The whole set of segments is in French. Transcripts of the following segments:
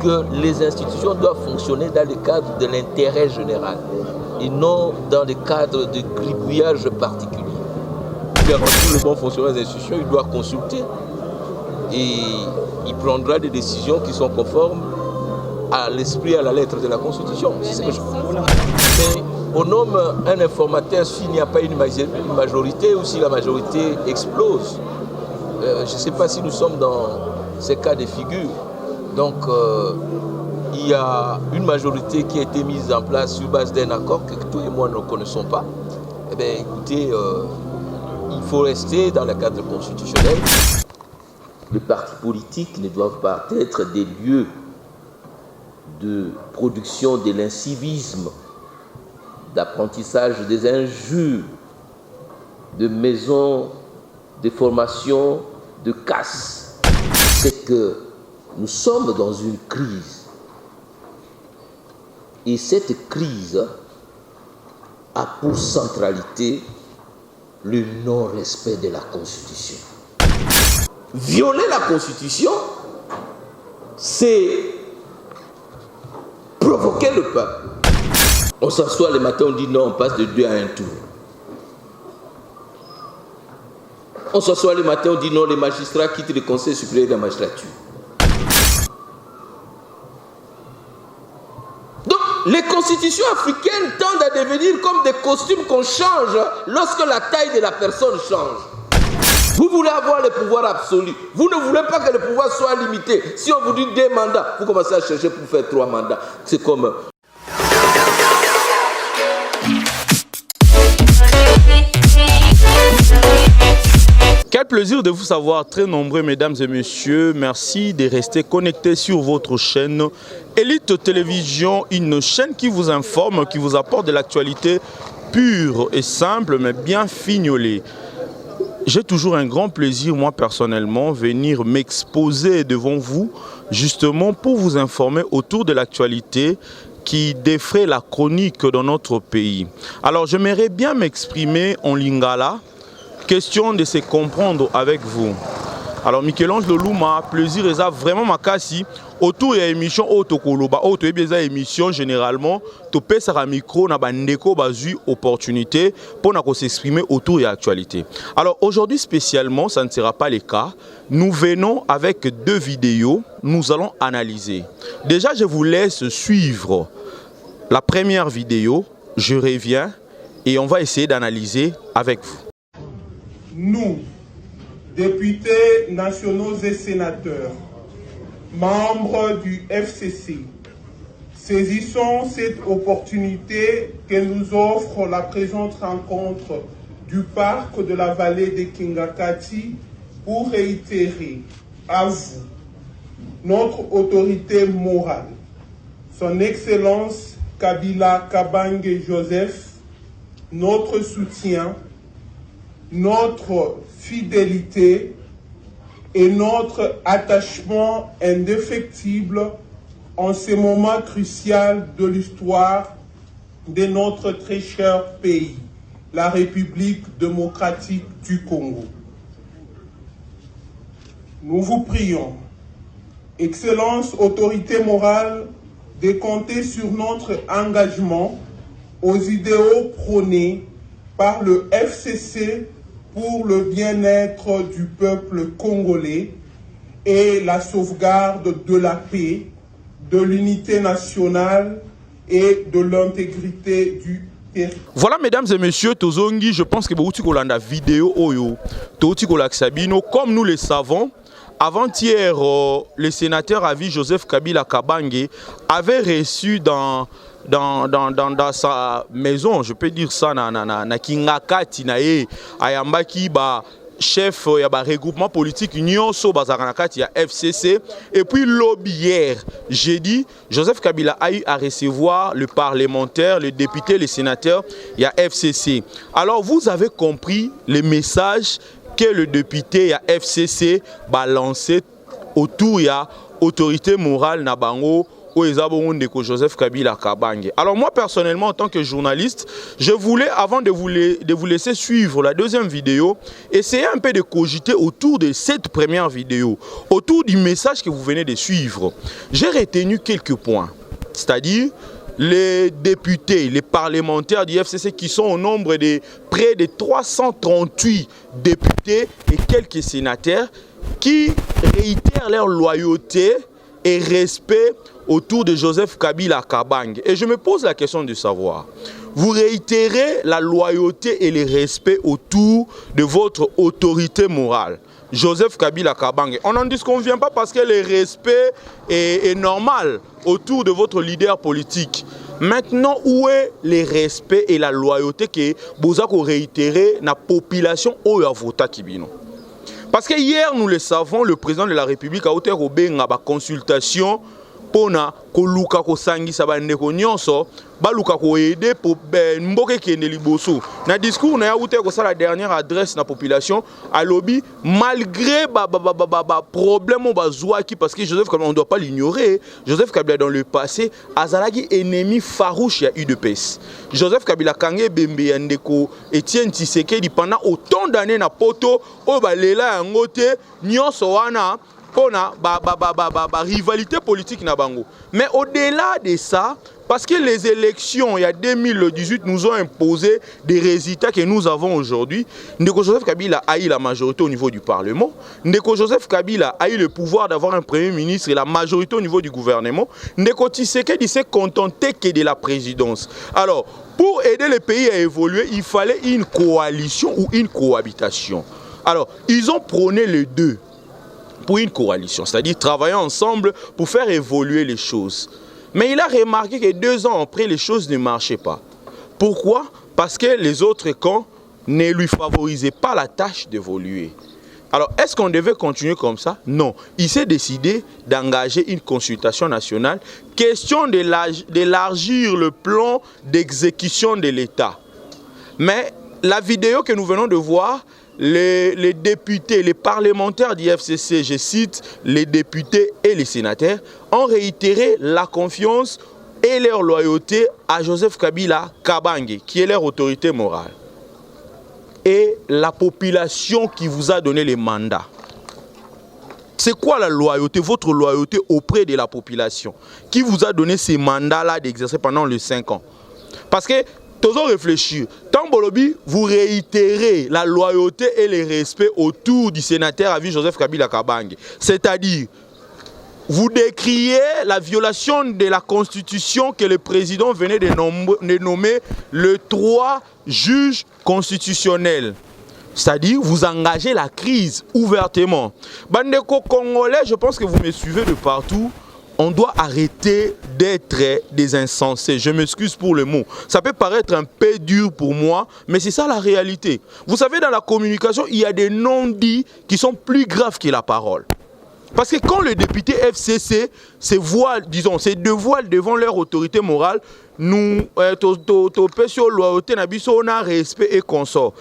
que les institutions doivent fonctionner dans le cadre de l'intérêt général et non dans le cadre de gribouillage particulier. Pour garantir le bon fonctionnement des institutions, il doit consulter et il prendra des décisions qui sont conformes à l'esprit et à la lettre de la Constitution. C'est ce que je... Mais on nomme un informateur s'il n'y a pas une majorité ou si la majorité explose. Je ne sais pas si nous sommes dans ces cas de figure. Donc, il y a une majorité qui a été mise en place sur base d'un accord que tous et moi ne connaissons pas. Eh bien, écoutez, il faut rester dans le cadre constitutionnel. Les partis politiques ne doivent pas être des lieux de production de l'incivisme, d'apprentissage des injures, de maisons de formation, de casse. C'est que nous sommes dans une crise. Et cette crise a pour centralité le non-respect de la Constitution. Violer la Constitution, c'est provoquer le peuple. On s'assoit le matin, on dit non, on passe de 2 à 1 tour. On s'assoit le matin, on dit non, les magistrats quittent le Conseil supérieur de la magistrature. Donc, les constitutions africaines tendent à devenir comme des costumes qu'on change lorsque la taille de la personne change. Vous voulez avoir le pouvoir absolu. Vous ne voulez pas que le pouvoir soit limité. Si on vous dit 2 mandats, vous commencez à chercher pour faire 3 mandats. C'est comme... Quel plaisir de vous savoir, très nombreux mesdames et messieurs. Merci de rester connectés sur votre chaîne Elite Télévision, une chaîne qui vous informe, qui vous apporte de l'actualité pure et simple, mais bien fignolée. J'ai toujours un grand plaisir, moi personnellement, venir m'exposer devant vous, justement pour vous informer autour de l'actualité qui défraie la chronique dans notre pays. Alors, j'aimerais bien m'exprimer en lingala, question de se comprendre avec vous. Alors, Michel-Ange Lolouma, plaisir et ça vraiment makasi autour de l'émission Otokoloba. Autour de l'émission, généralement, tu peux faire un micro, na bandeko bazu opportunité pour s'exprimer autour de l'actualité. Alors, aujourd'hui spécialement, ça ne sera pas le cas. Nous venons avec 2 vidéos, nous allons analyser. Déjà, je vous laisse suivre la première vidéo. Je reviens et on va essayer d'analyser avec vous. Nous, députés nationaux et sénateurs, membres du FCC, saisissons cette opportunité que nous offre la présente rencontre du parc de la vallée de Kingakati pour réitérer à vous notre autorité morale, son Excellence Kabila Kabange Joseph, notre soutien, notre fidélité et notre attachement indéfectible en ce moment crucial de l'histoire de notre très cher pays, la République démocratique du Congo. Nous vous prions, Excellence, autorité morale, de compter sur notre engagement aux idéaux prônés par le FCC pour le bien-être du peuple congolais et la sauvegarde de la paix, de l'unité nationale et de l'intégrité du territoire. Voilà, mesdames et messieurs, Tozongi, je pense que vous avez la vidéo Oyo, comme nous le savons. Avant-hier, le sénateur à vie Joseph Kabila Kabange avait reçu dans sa maison, je peux dire ça, na Kingakati na ye ayambaki ba chef ya ba regroupement politique nyonso bazaranakati ya FCC. Et puis lobby hier, jeudi, Joseph Kabila a eu à recevoir le parlementaire, le député, le sénateur ya FCC. Alors vous avez compris le message que le député ya FCC va lancer autour ya autorité morale na bango Joseph Kabila Kabange. Alors moi personnellement en tant que journaliste, je voulais avant de vous laisser suivre la deuxième vidéo, essayer un peu de cogiter autour de cette première vidéo, autour du message que vous venez de suivre. J'ai retenu quelques points, c'est-à-dire les députés, les parlementaires du FCC qui sont au nombre de près de 338 députés et quelques sénateurs qui réitèrent leur loyauté et respect autour de Joseph Kabila Kabange. Et je me pose la question de savoir, vous réitérez la loyauté et le respect autour de votre autorité morale, Joseph Kabila Kabange. On n'en disconvient pas parce que le respect est normal autour de votre leader politique. Maintenant, où est le respect et la loyauté que vous avez réitéré dans la population ou à voter Kibino? Parce que hier, nous le savons, le président de la République a été une consultation pour koluka ko sangisa bandeko nyonso baluka ko aider pour mboke kende liboso na discours na yaute ko ça la dernière adresse na population à lobby malgré problème bazouaki parce que Joseph Kabila on ne doit pas l'ignorer. Joseph Kabila dans le passé azalaki ennemi farouche ya UDPS. Joseph Kabila kange bembe ya ndeko Etienne Tshisekedi pendant autant d'années na poto o balela yango te nyonso wana pour la rivalité politique na bango. Mais au-delà de ça, parce que les élections il y a 2018 nous ont imposé des résultats que nous avons aujourd'hui, Ndeko Joseph Kabila a eu la majorité au niveau du Parlement, Ndeko Joseph Kabila a eu le pouvoir d'avoir un premier ministre et la majorité au niveau du gouvernement, Ndeko Tshisekedi s'est contenté que de la présidence. Alors, pour aider le pays à évoluer, il fallait une coalition ou une cohabitation. Alors, ils ont prôné les deux pour une coalition, c'est-à-dire travailler ensemble pour faire évoluer les choses. Mais il a remarqué que 2 ans après, les choses ne marchaient pas. Pourquoi? Parce que les autres camps ne lui favorisaient pas la tâche d'évoluer. Alors, est-ce qu'on devait continuer comme ça? Non. Il s'est décidé d'engager une consultation nationale, question d'élargir le plan d'exécution de l'État. Mais la vidéo que nous venons de voir, les députés, les parlementaires du FCC, je cite, les députés et les sénateurs, ont réitéré la confiance et leur loyauté à Joseph Kabila Kabange, qui est leur autorité morale. Et la population qui vous a donné les mandats. C'est quoi la loyauté, votre loyauté auprès de la population qui vous a donné ces mandats-là d'exercer pendant les 5 ans? Parce que toujours réfléchir. Tant Bolobi, vous réitérez la loyauté et le respect autour du sénateur à vie Joseph Kabila Kabange. C'est-à-dire, vous décriez la violation de la Constitution que le président venait de nommer le 3 juges constitutionnels. C'est-à-dire, vous engagez la crise ouvertement. Bandeko Congolais, je pense que vous me suivez de partout. On doit arrêter d'être des insensés. Je m'excuse pour le mot. Ça peut paraître un peu dur pour moi, mais c'est ça la réalité. Vous savez, dans la communication, il y a des non-dits qui sont plus graves que la parole. Parce que quand le député FCC se voile, disons, se dévoile devant leur autorité morale, nous, sur loyauté, on a respect et consort.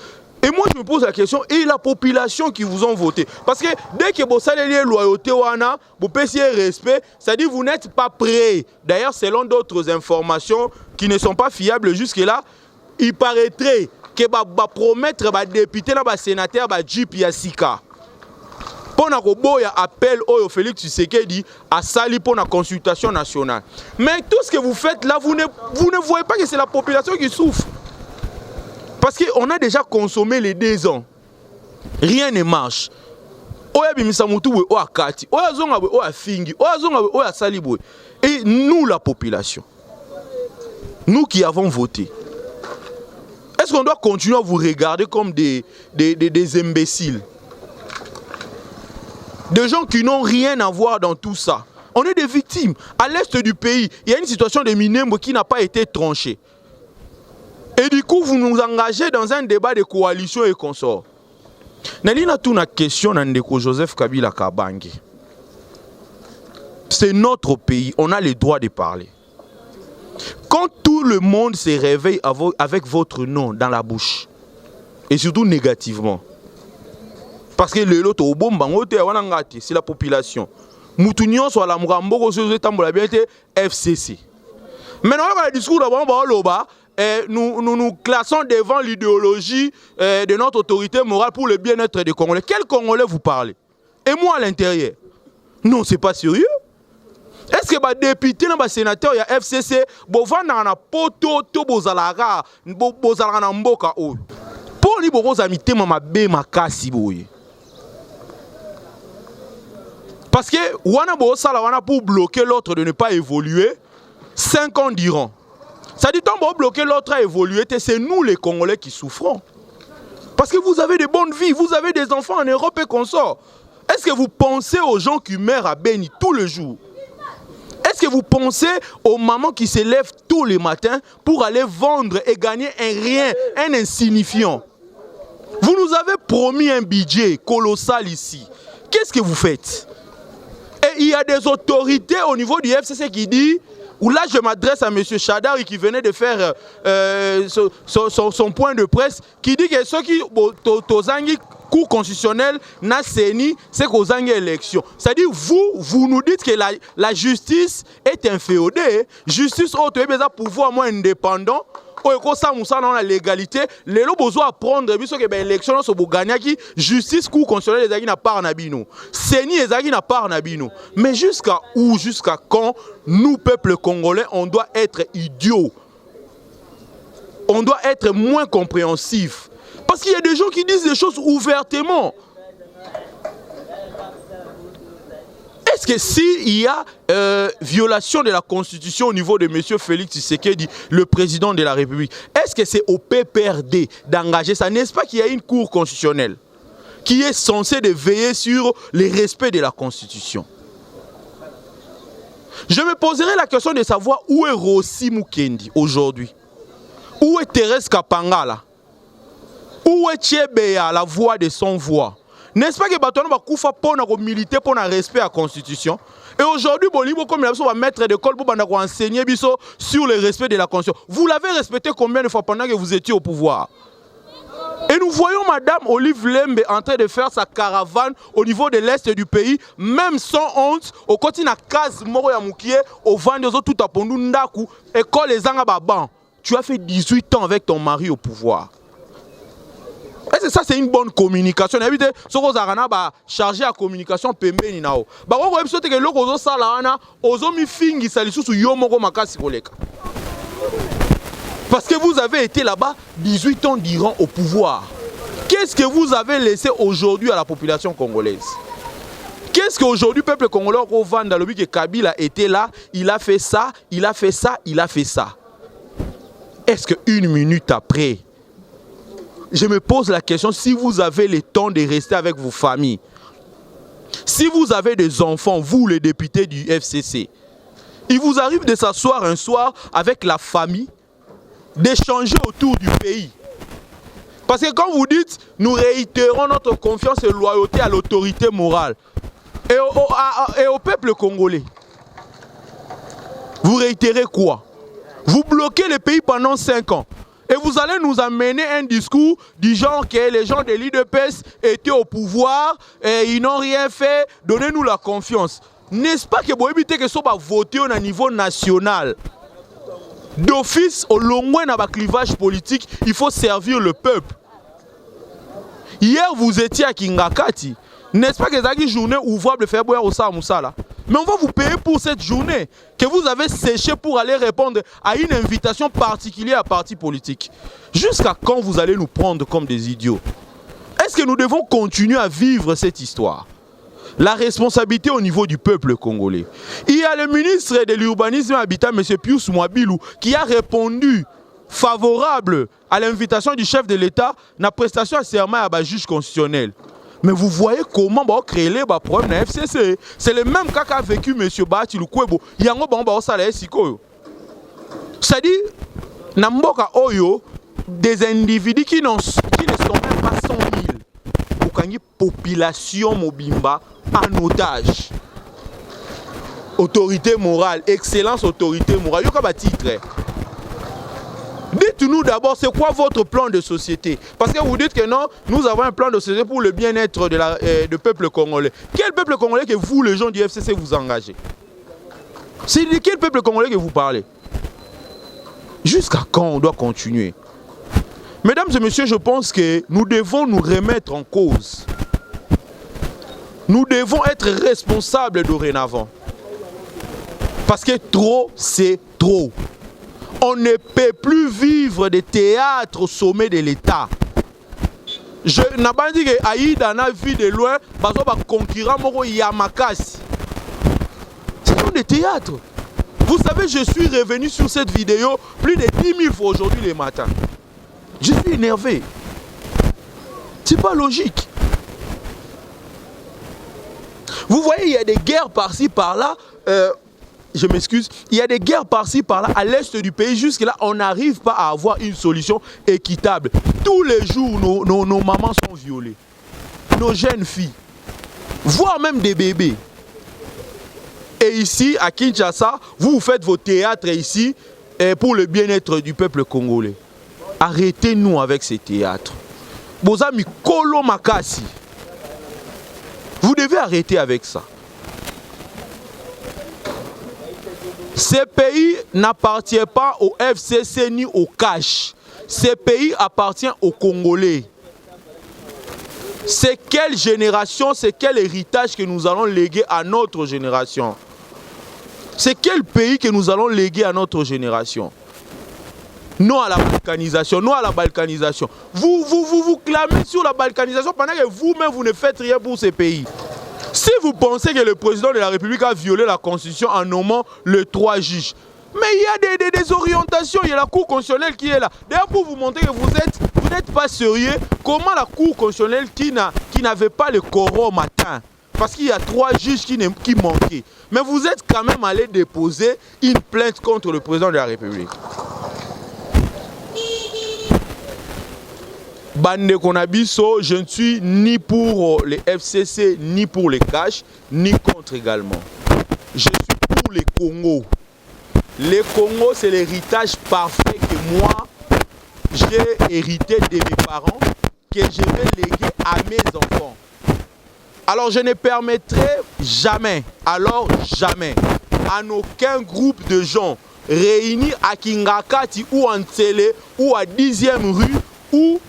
Et moi, je me pose la question, et la population qui vous ont voté? Parce que dès que vous avez la loyauté, vous payez respect, c'est-à-dire que vous n'êtes pas prêt. D'ailleurs, selon d'autres informations qui ne sont pas fiables jusque-là, il paraîtrait que promettre les députés, les sénateurs, les Jeep Yassika. Pour la appel au Félix Tshisekedi à Sali pour la consultation nationale. Mais tout ce que vous faites là, vous ne voyez pas que c'est la population qui souffre. Parce qu'on a déjà consommé les 2 ans. Rien ne marche. Et nous, la population, nous qui avons voté, est-ce qu'on doit continuer à vous regarder comme des imbéciles? Des gens qui n'ont rien à voir dans tout ça. On est des victimes. À l'est du pays, il y a une situation de Minembwe qui n'a pas été tranchée. Et du coup, vous nous engagez dans un débat de coalition et consorts. Nalina tuna question Ndeko Joseph Kabila Kabange. C'est notre pays, on a le droit de parler. Quand tout le monde se réveille avec votre nom dans la bouche, et surtout négativement, parce que le lot au bon c'est la population. Moutunion soit la Mourambo, FCC. Maintenant, dans le discours de nous classons devant l'idéologie de notre autorité morale pour le bien-être des Congolais. Quel Congolais vous parlez? Et moi à l'intérieur? Non, c'est pas sérieux. Est-ce que les députés et les sénateurs de FCC vont na poto to bozalaga na mboka oyo? Pour ni boko zamite mama be makasi boye. Parce que wana bo sala wana pour bloquer l'autre de ne pas évoluer 5 ans diront. Ça dit tant bon bloquer l'autre à évoluer, c'est nous les Congolais qui souffrons. Parce que vous avez des bonnes vies, vous avez des enfants en Europe et consorts. Est-ce que vous pensez aux gens qui meurent à Beni tous les jours? Est-ce que vous pensez aux mamans qui se lèvent tous les matins pour aller vendre et gagner un rien, un insignifiant? Vous nous avez promis un budget colossal ici. Qu'est-ce que vous faites? Et il y a des autorités au niveau du FCC qui disent, où là je m'adresse à M. Chadari qui venait de faire son point de presse, qui dit que ceux qui tozangi cour constitutionnel n'a séni, c'est qu'aux élections. C'est-à-dire, vous nous dites que la justice est inféodée. Justice autre, un pouvoir moins indépendant. Dans la légalité, les gens besoin apprendre que l'élection sont gagner justice cour constitutionnelle les agis n'a pas nabino. Séni les agis n'a pas nabino. Mais jusqu'à où, jusqu'à quand nous peuple congolais on doit être idiots? On doit être moins compréhensifs. Parce qu'il y a des gens qui disent des choses ouvertement. Est-ce que s'il y a violation de la Constitution au niveau de M. Félix Tshisekedi, le président de la République, est-ce que c'est au PPRD d'engager ça? N'est-ce pas qu'il y a une cour constitutionnelle qui est censée de veiller sur le respect de la Constitution? Je me poserai la question de savoir où est Rossi Mukendi aujourd'hui? Où est Thérèse Kapangala? Où est Tchébéa, la voix de son voix? N'est-ce pas que Batono va koufa pour militer pour le respect de la Constitution? Et aujourd'hui, Bolibo, comme il va mettre de col pour enseigner sur le respect de la Constitution. Vous l'avez respecté combien de fois pendant que vous étiez au pouvoir? Et nous voyons Madame Olive Lembe en train de faire sa caravane au niveau de l'Est du pays, même sans honte, au côté de la case Moro Yamoukie, au Vandozo tout à Pondou Ndaku, école les Angababan. Tu as fait 18 ans avec ton mari au pouvoir. Est-ce que ça c'est une bonne communication? Évitez ce qu'on a chargé à communication pembeni nao. Bah on voit que le logo salana ozomi fingi salisusu yomoko makasi koleka. Parce que vous avez été là-bas 18 ans durant au pouvoir. Qu'est-ce que vous avez laissé aujourd'hui à la population congolaise? Qu'est-ce qu'aujourd'hui le peuple congolais revend dans le but que Kabila était là, il a fait ça, il a fait ça, il a fait ça. Est-ce qu'une minute après, je me pose la question, si vous avez le temps de rester avec vos familles, si vous avez des enfants, vous les députés du FCC, il vous arrive de s'asseoir un soir avec la famille, d'échanger autour du pays. Parce que quand vous dites, nous réitérons notre confiance et loyauté à l'autorité morale et au peuple congolais, vous réitérez quoi? Vous bloquez le pays pendant 5 ans. Et vous allez nous amener un discours du genre que les gens de l'IDPS étaient au pouvoir et ils n'ont rien fait, donnez-nous la confiance. N'est-ce pas que vous évitez que ce soit voté au niveau national? D'office, au long d'un clivage politique, il faut servir le peuple. Hier, vous étiez à Kingakati. N'est-ce pas que c'est une journée ouvrable faire boire au Samoussala? Mais on va vous payer pour cette journée que vous avez séché pour aller répondre à une invitation particulière à parti politique. Jusqu'à quand vous allez nous prendre comme des idiots? Est-ce que nous devons continuer à vivre cette histoire? La responsabilité au niveau du peuple congolais. Il y a le ministre de l'Urbanisme et Habitat, M. Pius Mwabilou, qui a répondu favorable à l'invitation du chef de l'État dans la prestation à serment à la juge constitutionnel. Mais vous voyez comment on va créer les problèmes dans la FCC. C'est le même cas qu'a vécu M. Bati Lukwebo. Il y a un c'est-à-dire, dans Mboka Oyo, des individus qui ne sont même pas 100 000. Pour qu'il y ait population mobimba en otage. Autorité morale, excellence autorité morale. Il y a un titre. Dites-nous d'abord, c'est quoi votre plan de société? Parce que vous dites que non, nous avons un plan de société pour le bien-être du peuple congolais. Quel peuple congolais que vous, les gens du FCC, vous engagez? C'est de quel peuple congolais que vous parlez? Jusqu'à quand on doit continuer? Mesdames et messieurs, je pense que nous devons nous remettre en cause. Nous devons être responsables dorénavant. Parce que trop, c'est trop. On ne peut plus vivre des théâtres au sommet de l'État. Je n'ai pas dit que Aïda n'a vu de loin, parce que le concurrent Moro Yamakasi. Ce sont des théâtres. Vous savez, je suis revenu sur cette vidéo plus de 10 000 fois aujourd'hui le matin. Je suis énervé. C'est pas logique. Vous voyez, il y a des guerres par-ci, par-là. Je m'excuse. Il y a des guerres par-ci, par-là, à l'est du pays. Jusque-là, on n'arrive pas à avoir une solution équitable. Tous les jours, nos mamans sont violées. Nos jeunes filles. Voire même des bébés. Et ici, à Kinshasa, vous faites vos théâtres ici pour le bien-être du peuple congolais. Arrêtez-nous avec ces théâtres. Bozami Kolo Makasi. Vous devez arrêter avec ça. Ces pays n'appartiennent pas au FCC ni au cash. Ces pays appartiennent aux Congolais. C'est quelle génération, c'est quel héritage que nous allons léguer à notre génération? C'est quel pays que nous allons léguer à notre génération? Non à la balkanisation, non à la balkanisation. Vous clamez sur la balkanisation pendant que vous-même vous ne faites rien pour ces pays. Si vous pensez que le président de la République a violé la Constitution en nommant les 3 juges, mais il y a des orientations, il y a la Cour constitutionnelle qui est là. D'ailleurs, pour vous montrer que vous n'êtes pas sérieux, comment la Cour constitutionnelle qui n'avait pas le quorum matin, parce qu'il y a 3 juges qui manquaient, mais vous êtes quand même allé déposer une plainte contre le président de la République. Bande Konabiso, je ne suis ni pour les FCC, ni pour les cash, ni contre également. Je suis pour les Congos. Les Congos, c'est l'héritage parfait que moi, j'ai hérité de mes parents, que je vais léguer à mes enfants. Alors je ne permettrai jamais, à aucun groupe de gens réunis à Kingakati ou en Tsele ou à 10e rue ou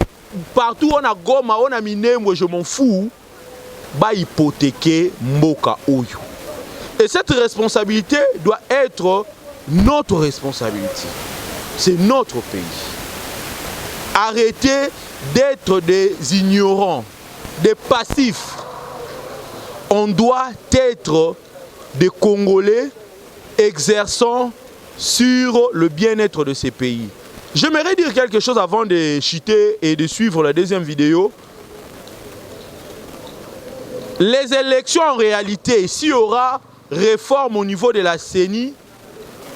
partout on a Goma, on a Minembwe, je m'en fous, bah hypothéquer Mboka Oyo. Et cette responsabilité doit être notre responsabilité. C'est notre pays. Arrêtez d'être des ignorants, des passifs. On doit être des Congolais exerçant sur le bien-être de ces pays. J'aimerais dire quelque chose avant de chuter et de suivre la deuxième vidéo. Les élections en réalité, s'il y aura réforme au niveau de la CENI,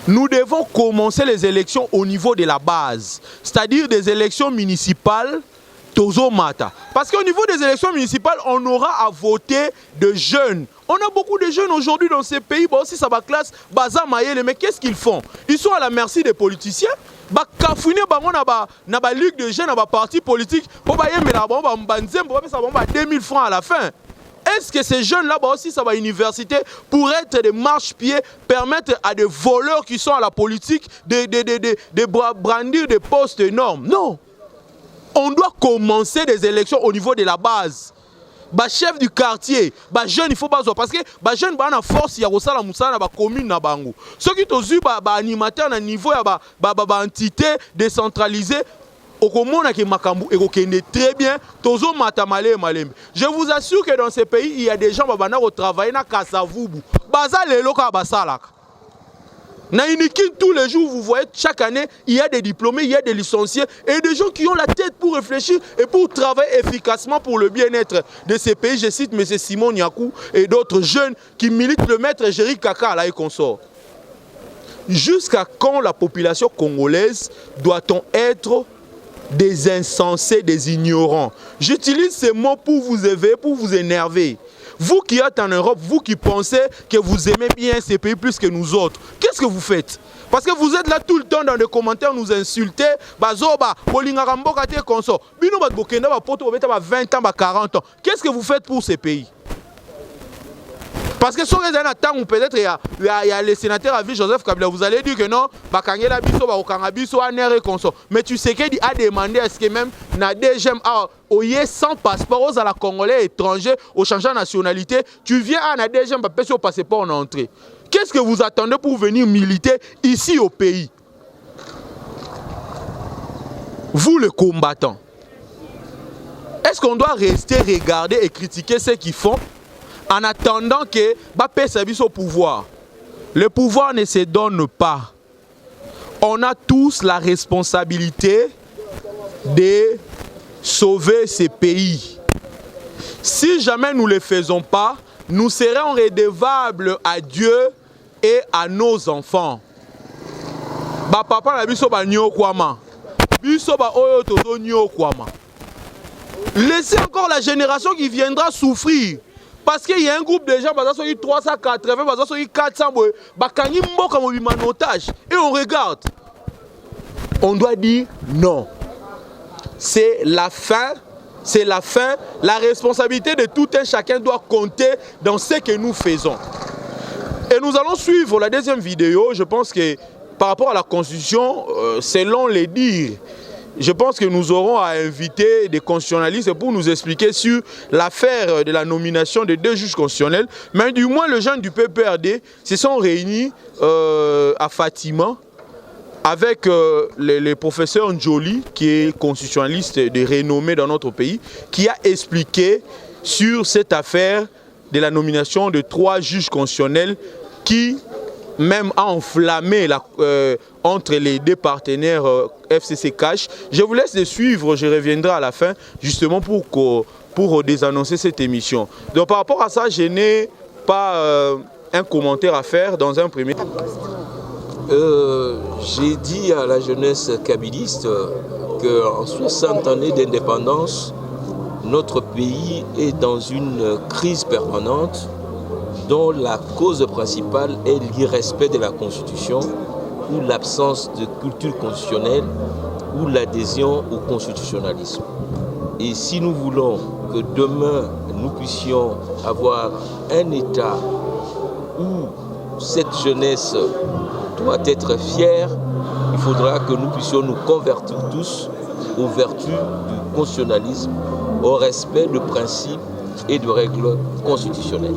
nous devons commencer les élections au niveau de la base. C'est-à-dire des élections municipales, Tozo Mata. Parce qu'au niveau des élections municipales, on aura à voter de jeunes. On a beaucoup de jeunes aujourd'hui dans ces pays, bah aussi ça va classe, Baza Mayele, mais qu'est-ce qu'ils font? Ils sont à la merci des politiciens. Bah kafouine bango na ba ligue de jeunes, na ba parti politique, pour ba yemela bango ba mbanzem, pour ça bango 2000 francs à la fin. Est-ce que ces jeunes-là, bah aussi, ça va à l'université pour être des marche-pieds, permettre à des voleurs qui sont à la politique de brandir des postes énormes? Non. On doit commencer des élections au niveau de la base. Bah chef du quartier, bah jeune il faut pas parce que bah jeune bah na force ya kosala musala na ba commune na bango. Ceux qui tozu bah animateur na niveau ya ba entité décentralisée. Très bien, je vous assure que dans ces pays, il y a des gens qui travaillent dans Kasavubu. Tous les jours, vous voyez, chaque année, il y a des diplômés, il y a des licenciés et des gens qui ont la tête pour réfléchir et pour travailler efficacement pour le bien-être de ces pays. Je cite M. Simon Niakou et d'autres jeunes qui militent le maître Géry Kaka là et consort. Jusqu'à quand la population congolaise doit-on être des insensés, des ignorants? J'utilise ces mots pour vous éveiller, pour vous énerver. Vous qui êtes en Europe, vous qui pensez que vous aimez bien ces pays plus que nous autres, qu'est-ce que vous faites? Parce que vous êtes là tout le temps dans les commentaires, nous insulter, bazoba, bolingaramboka te konso. Bino bat bokenda ba poto ba 20 ans, ba 40 ans. Qu'est-ce que vous faites pour ces pays? Parce que sur les temps où peut-être il y a le sénateur Avis Joseph Kabila, vous allez dire que non, bakangela biso ba okanga biso anere konso. Mais tu sais qu'il a demandé à ce que même na DGM oye sans passeport aux à la Congolais étrangers au changement de nationalité, tu viens à na DGM ba pèse au passeport en entrée. Qu'est-ce que vous attendez pour venir militer ici au pays? Vous les combattants, est-ce qu'on doit rester regarder et critiquer ceux qui font en attendant que Bappé s'habille au pouvoir? Le pouvoir ne se donne pas. On a tous la responsabilité de sauver ces pays. Si jamais nous ne le faisons pas, nous serons redevables à Dieu et à nos enfants. Papa na biso ba nyo kwama. Biso ba oyo toto nyo kwama. Laissez encore la génération qui viendra souffrir. Parce qu'il y a un groupe de gens, qui sont 380, qui sont 400, qui sont en otage. Et on regarde. On doit dire non. C'est la fin. C'est la fin. La responsabilité de tout un chacun doit compter dans ce que nous faisons. Et nous allons suivre la deuxième vidéo. Je pense que par rapport à la Constitution, selon les dires, je pense que nous aurons à inviter des constitutionnalistes pour nous expliquer sur l'affaire de la nomination de 2 juges constitutionnels. Mais du moins, les gens du PPRD se sont réunis à Fatima avec le professeur Njoli, qui est constitutionnaliste de renommée dans notre pays, qui a expliqué sur cette affaire de la nomination de 3 juges constitutionnels qui même a enflammé entre les 2 partenaires FCC Cash. Je vous laisse les suivre, je reviendrai à la fin justement pour désannoncer cette émission. Donc par rapport à ça, je n'ai pas un commentaire à faire dans un premier. J'ai dit à la jeunesse kabiliste qu'en 60 années d'indépendance, notre pays est dans une crise permanente dont la cause principale est l'irrespect de la Constitution ou l'absence de culture constitutionnelle ou l'adhésion au constitutionnalisme. Et si nous voulons que demain nous puissions avoir un État où cette jeunesse doit être fière, il faudra que nous puissions nous convertir tous aux vertus du constitutionnalisme, au respect de principes et de règles constitutionnelles.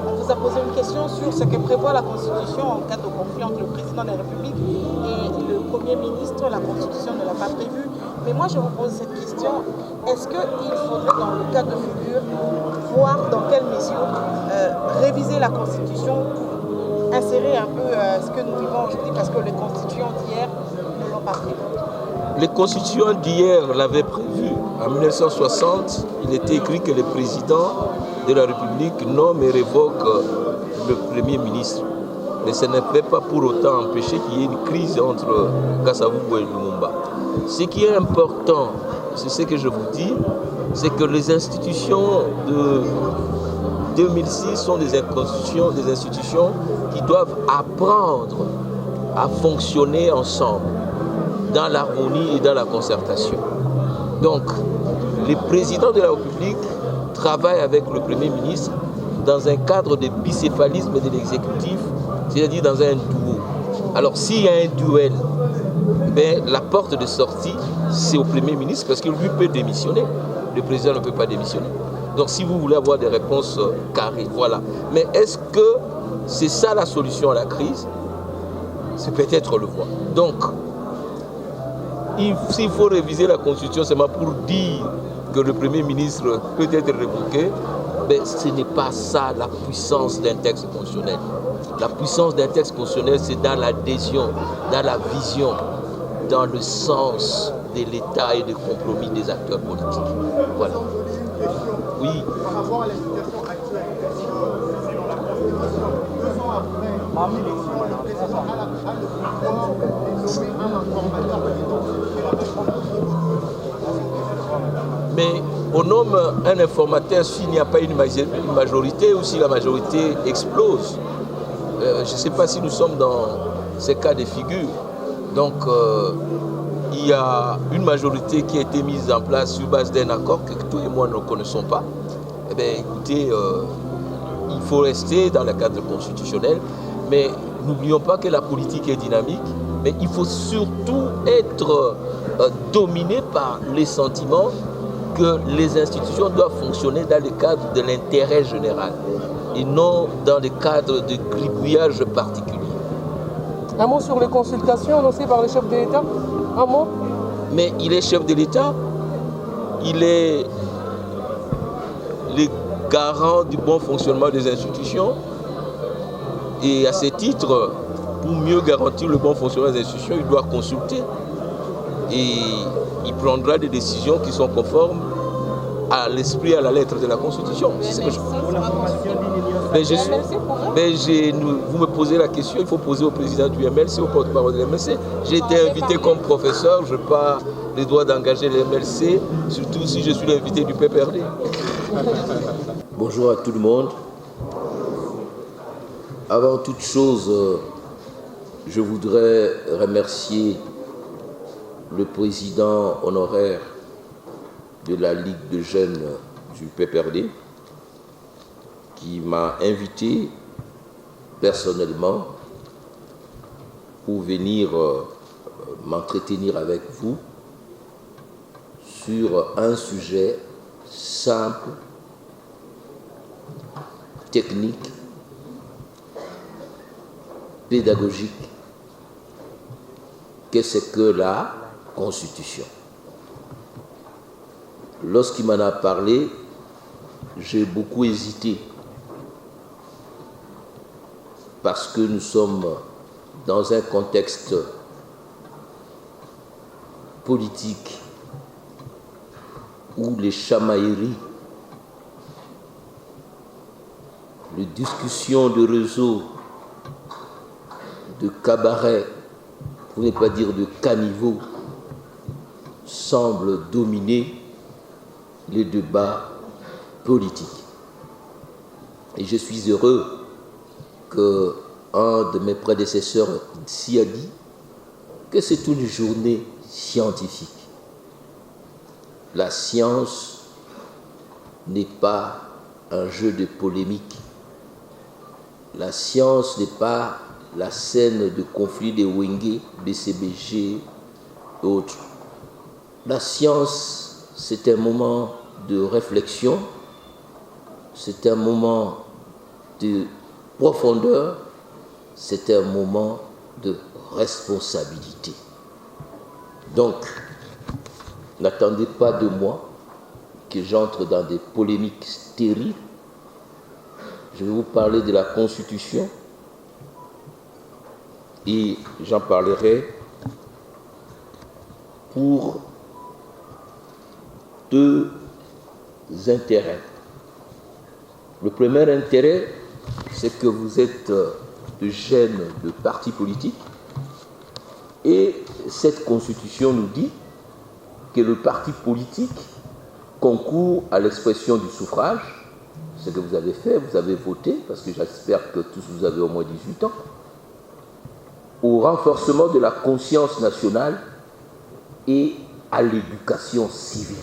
On vous a posé une question sur ce que prévoit la Constitution en cas de conflit entre le président de la République et le Premier ministre. La Constitution ne l'a pas prévu. Mais moi, je vous pose cette question. Est-ce qu'il faudrait, dans le cas de figure, voir dans quelle mesure réviser la Constitution, insérer un peu ce que nous vivons aujourd'hui, parce que les constituants d'hier ne l'ont pas prévu? Les constituants d'hier l'avaient prévu. En 1960, il était écrit que le président de la République nomme et révoque le Premier ministre. Mais ce ne peut pas pour autant empêcher qu'il y ait une crise entre Kasavubu et Lumumba. Ce qui est important, c'est ce que je vous dis, c'est que les institutions de 2006 sont des institutions qui doivent apprendre à fonctionner ensemble, dans l'harmonie et dans la concertation. Donc, le président de la République travaille avec le Premier ministre dans un cadre de bicéphalisme de l'exécutif, c'est-à-dire dans un duo. Alors, s'il y a un duel, la porte de sortie, c'est au Premier ministre, parce que lui peut démissionner. Le président ne peut pas démissionner. Donc, si vous voulez avoir des réponses carrées, voilà. Mais est-ce que c'est ça la solution à la crise? C'est peut-être le voir. Donc, s'il faut réviser la Constitution seulement pour dire que le Premier ministre peut être révoqué, mais ce n'est pas ça la puissance d'un texte constitutionnel. La puissance d'un texte constitutionnel, c'est dans l'adhésion, dans la vision, dans le sens de l'État et des compromis des acteurs politiques. Voilà. Oui. Par rapport à la situation actuelle, selon la Constitution, 2 ans après l'élection, le président a le pouvoir de nommer un informateur présidentiel. Mais on nomme un informateur s'il n'y a pas une majorité ou si la majorité explose. Je ne sais pas si nous sommes dans ces cas de figure. Donc, il y a une majorité qui a été mise en place sur base d'un accord que toi et moi ne connaissons pas. Eh bien, écoutez, il faut rester dans le cadre constitutionnel, mais n'oublions pas que la politique est dynamique, mais il faut surtout être dominé par les sentiments que les institutions doivent fonctionner dans le cadre de l'intérêt général et non dans le cadre de gribouillage particulier. Un mot sur les consultations annoncées par le chef de l'État? Un mot? Mais il est chef de l'État, il est le garant du bon fonctionnement des institutions et à ce titre, pour mieux garantir le bon fonctionnement des institutions, il doit consulter et il prendra des décisions qui sont conformes à l'esprit et à la lettre de la Constitution. Vous me posez la question, il faut poser au président du MLC, au porte-parole de l'MLC. J'ai été invité comme professeur, je n'ai pas les droits d'engager le MLC, surtout si je suis l'invité du PPRD. Bonjour à tout le monde. Avant toute chose, je voudrais remercier le président honoraire de la Ligue de jeunes du PPRD qui m'a invité personnellement pour venir m'entretenir avec vous sur un sujet simple, technique, pédagogique, qu'est-ce que la Constitution. Lorsqu'il m'en a parlé, j'ai beaucoup hésité parce que nous sommes dans un contexte politique où les chamailleries, les discussions de réseau, de cabaret, pour ne pas dire de caniveau, semblent dominer les débats politiques. Et je suis heureux qu'un de mes prédécesseurs s'y a dit que c'est une journée scientifique. La science n'est pas un jeu de polémique. La science n'est pas la scène de conflit de Wenge, BCBG et autres. La science, c'est un moment de réflexion, c'est un moment de profondeur, c'est un moment de responsabilité. Donc, n'attendez pas de moi que j'entre dans des polémiques stériles. Je vais vous parler de la Constitution et j'en parlerai pour deux intérêts. Le premier intérêt, c'est que vous êtes de jeunes de partis politiques et cette Constitution nous dit que le parti politique concourt à l'expression du suffrage, ce que vous avez fait, vous avez voté, parce que j'espère que tous vous avez au moins 18 ans, au renforcement de la conscience nationale et à l'éducation civique.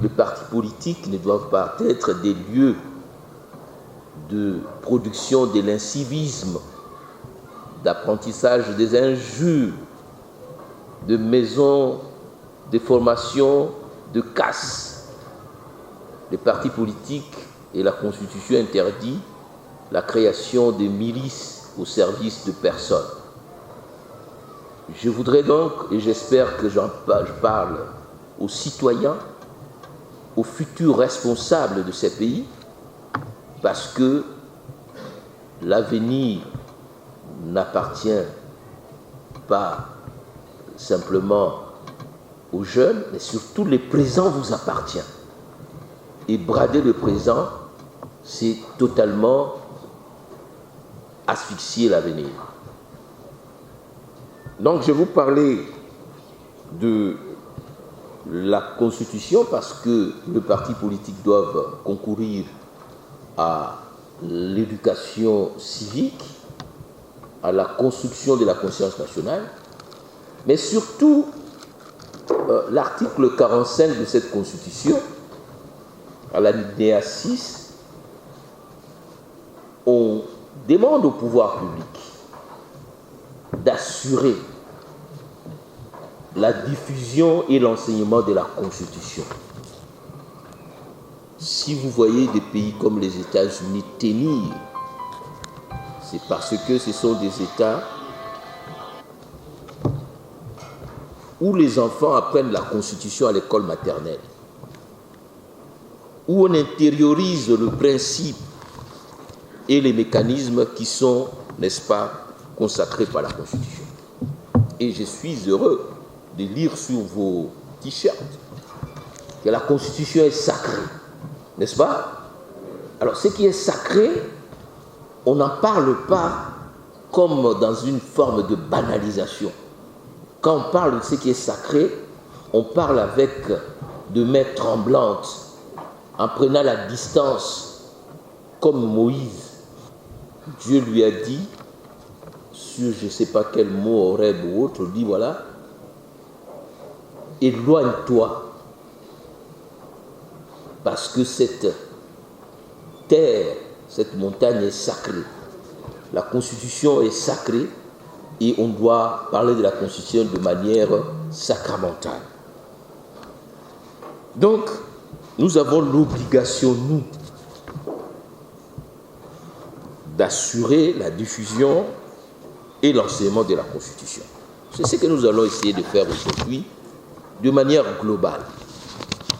Les partis politiques ne doivent pas être des lieux de production de l'incivisme, d'apprentissage des injures, de maisons de formation, de casse. Les partis politiques et la Constitution interdit la création de milices au service de personnes. Je voudrais donc, et j'espère que je parle aux citoyens, aux futurs responsables de ces pays, parce que l'avenir n'appartient pas simplement aux jeunes, mais surtout le présent vous appartient. Et brader le présent, c'est totalement asphyxier l'avenir. Donc je vais vous parler de la Constitution, parce que les partis politiques doivent concourir à l'éducation civique, à la construction de la conscience nationale, mais surtout l'article 45 de cette Constitution, à l'alinéa 6, on demande au pouvoir public d'assurer la diffusion et l'enseignement de la Constitution. Si vous voyez des pays comme les États-Unis tenir, c'est parce que ce sont des États où les enfants apprennent la Constitution à l'école maternelle, où on intériorise le principe et les mécanismes qui sont, n'est-ce pas, consacrés par la Constitution. Et je suis heureux de lire sur vos t-shirts que la Constitution est sacrée, n'est-ce pas? Alors, ce qui est sacré, on n'en parle pas comme dans une forme de banalisation. Quand on parle de ce qui est sacré, on parle avec de mains tremblantes, en prenant la distance, comme Moïse. Dieu lui a dit, sur je ne sais pas quel mot, Horeb ou autre, dit voilà, éloigne-toi, parce que cette terre, cette montagne est sacrée. La Constitution est sacrée et on doit parler de la Constitution de manière sacramentale. Donc, nous avons l'obligation, nous, d'assurer la diffusion et l'enseignement de la Constitution. C'est ce que nous allons essayer de faire aujourd'hui de manière globale.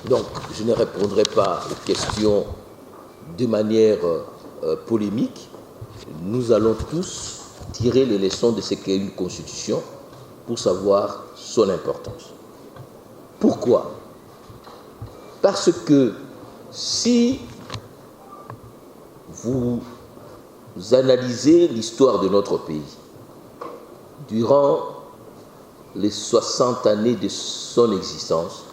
Donc, je ne répondrai pas aux questions de manière polémique. Nous allons tous tirer les leçons de ce qu'est une Constitution pour savoir son importance. Pourquoi? Parce que si vous analysez l'histoire de notre pays, durant les 60 années de son existence,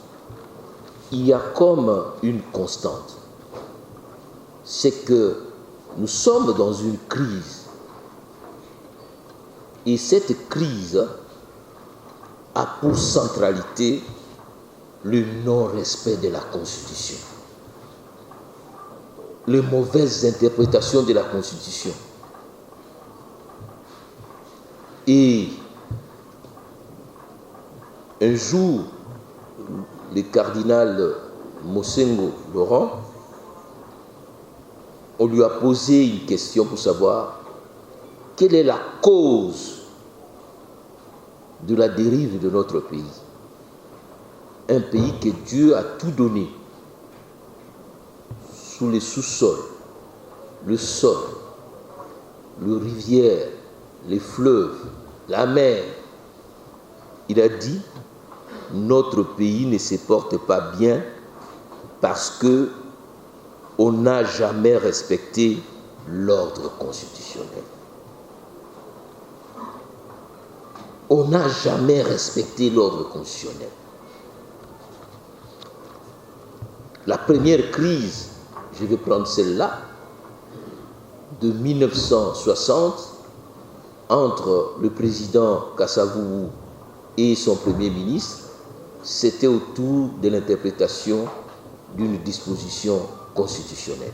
il y a comme une constante. C'est que nous sommes dans une crise. Et cette crise a pour centralité le non-respect de la Constitution, les mauvaises interprétations de la Constitution. Et un jour, le cardinal Mosengo Laurent, on lui a posé une question pour savoir quelle est la cause de la dérive de notre pays. Un pays que Dieu a tout donné, sous les sous-sols, le sol, les rivières, les fleuves, la mer. Il a dit, notre pays ne se porte pas bien parce que on n'a jamais respecté l'ordre constitutionnel. On n'a jamais respecté l'ordre constitutionnel. La première crise, je vais prendre celle-là, de 1960, entre le président Kasavubu et son premier ministre, c'était autour de l'interprétation d'une disposition constitutionnelle.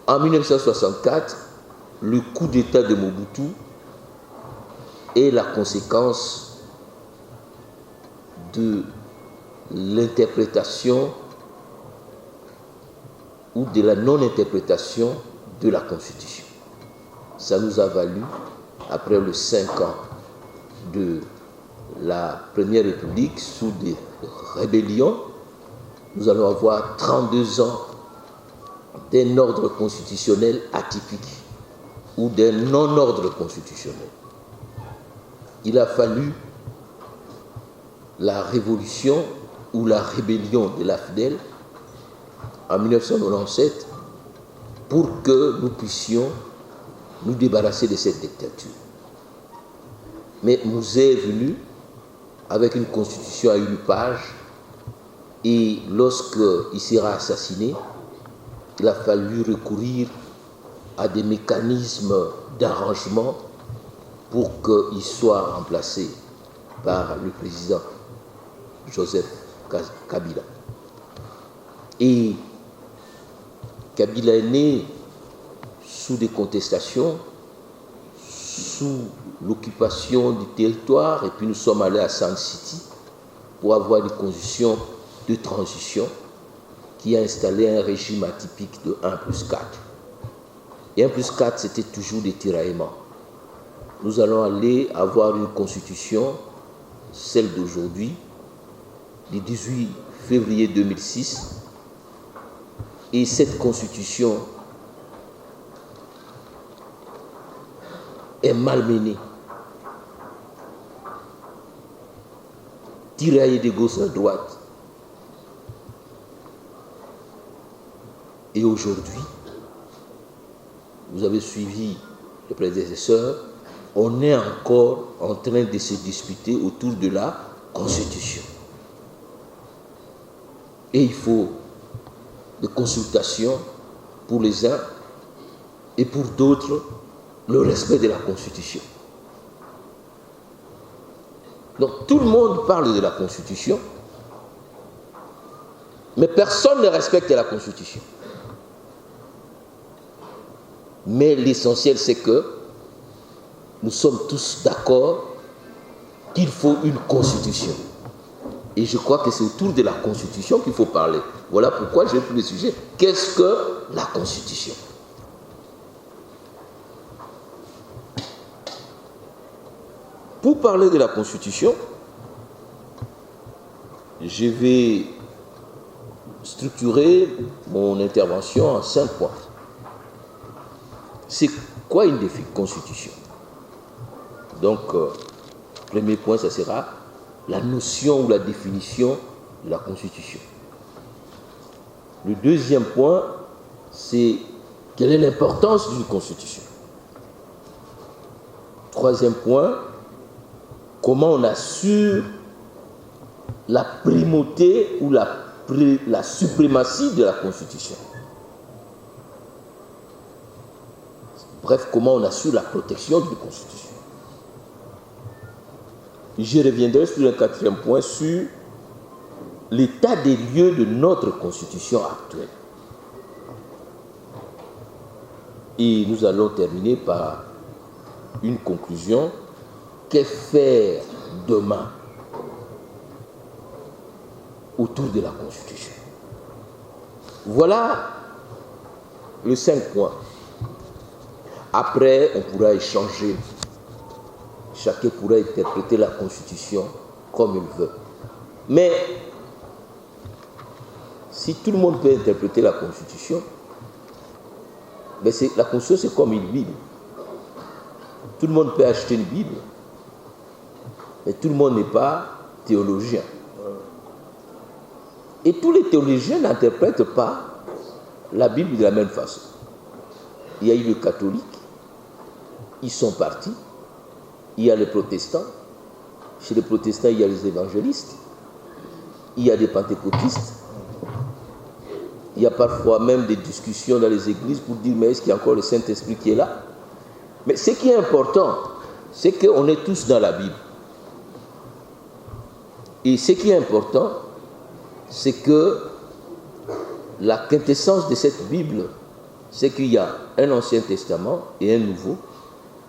En 1964, le coup d'État de Mobutu est la conséquence de l'interprétation ou de la non-interprétation de la Constitution. Ça nous a valu, après les 5 ans de la Première République, sous des rébellions, nous allons avoir 32 ans d'un ordre constitutionnel atypique ou d'un non-ordre constitutionnel. Il a fallu la révolution ou la rébellion de l'AFDEL en 1997 pour que nous puissions nous débarrasser de cette dictature. Mais Mouzet est venu avec une constitution à 1 page, et lorsqu'il sera assassiné, il a fallu recourir à des mécanismes d'arrangement pour qu'il soit remplacé par le président Joseph Kabila. Et Kabila est né sous des contestations, sous l'occupation du territoire, et puis nous sommes allés à Sun City pour avoir une condition de transition qui a installé un régime atypique de 1+4. Et 1+4, c'était toujours des tiraillements. Nous allons aller avoir une constitution, celle d'aujourd'hui, du 18 février 2006, et cette constitution est malmenée, tiraillée de gauche à droite. Et aujourd'hui, vous avez suivi le prédécesseur, on est encore en train de se disputer autour de la Constitution. Et il faut des consultations pour les uns et pour d'autres, le respect de la Constitution. Donc tout le monde parle de la Constitution, mais personne ne respecte la Constitution. Mais l'essentiel, c'est que nous sommes tous d'accord qu'il faut une Constitution. Et je crois que c'est autour de la Constitution qu'il faut parler. Voilà pourquoi j'ai pris le sujet. Qu'est-ce que la Constitution ? Pour parler de la Constitution, je vais structurer mon intervention en 5 points. C'est quoi une Constitution ? Donc, premier point, ça sera la notion ou la définition de la Constitution. Le deuxième point, c'est quelle est l'importance d'une Constitution. Troisième point, comment on assure la primauté ou la suprématie de la Constitution. Bref, comment on assure la protection d'une Constitution. Je reviendrai sur le 4e point, sur l'état des lieux de notre Constitution actuelle. Et nous allons terminer par une conclusion. Que faire demain autour de la Constitution? Voilà les 5 points. Après, on pourra échanger. Chacun pourra interpréter la Constitution comme il veut. Mais si tout le monde peut interpréter la Constitution, la Constitution, c'est comme une Bible. Tout le monde peut acheter une Bible, mais tout le monde n'est pas théologien. Et tous les théologiens n'interprètent pas la Bible de la même façon. Il y a eu les catholiques, ils sont partis. Il y a les protestants. Chez les protestants, il y a les évangélistes. Il y a des pentecôtistes. Il y a parfois même des discussions dans les églises pour dire, mais est-ce qu'il y a encore le Saint-Esprit qui est là? Mais ce qui est important, c'est qu'on est tous dans la Bible. Et ce qui est important, c'est que la quintessence de cette Bible, c'est qu'il y a un Ancien Testament et un Nouveau.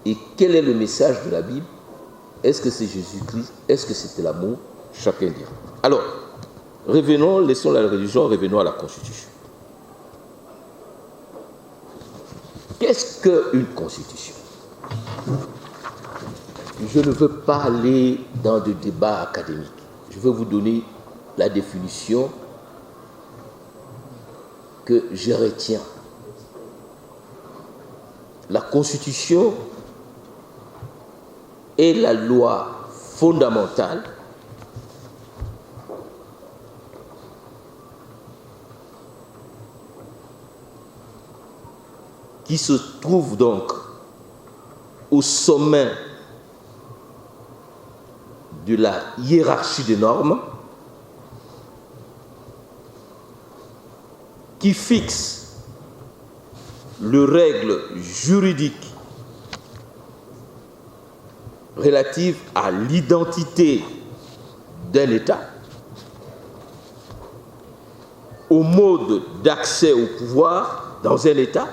Et quel est le message de la Bible? Est-ce que c'est Jésus-Christ? Est-ce que c'est l'amour? Chacun dira. Alors, revenons, laissons la religion, revenons à la Constitution. Qu'est-ce qu'une Constitution? Je ne veux pas aller dans des débats académiques. Je veux vous donner la définition que je retiens. La Constitution est la loi fondamentale qui se trouve donc au sommet de la hiérarchie des normes qui fixe les règles juridiques relatives à l'identité d'un État, au mode d'accès au pouvoir dans un État,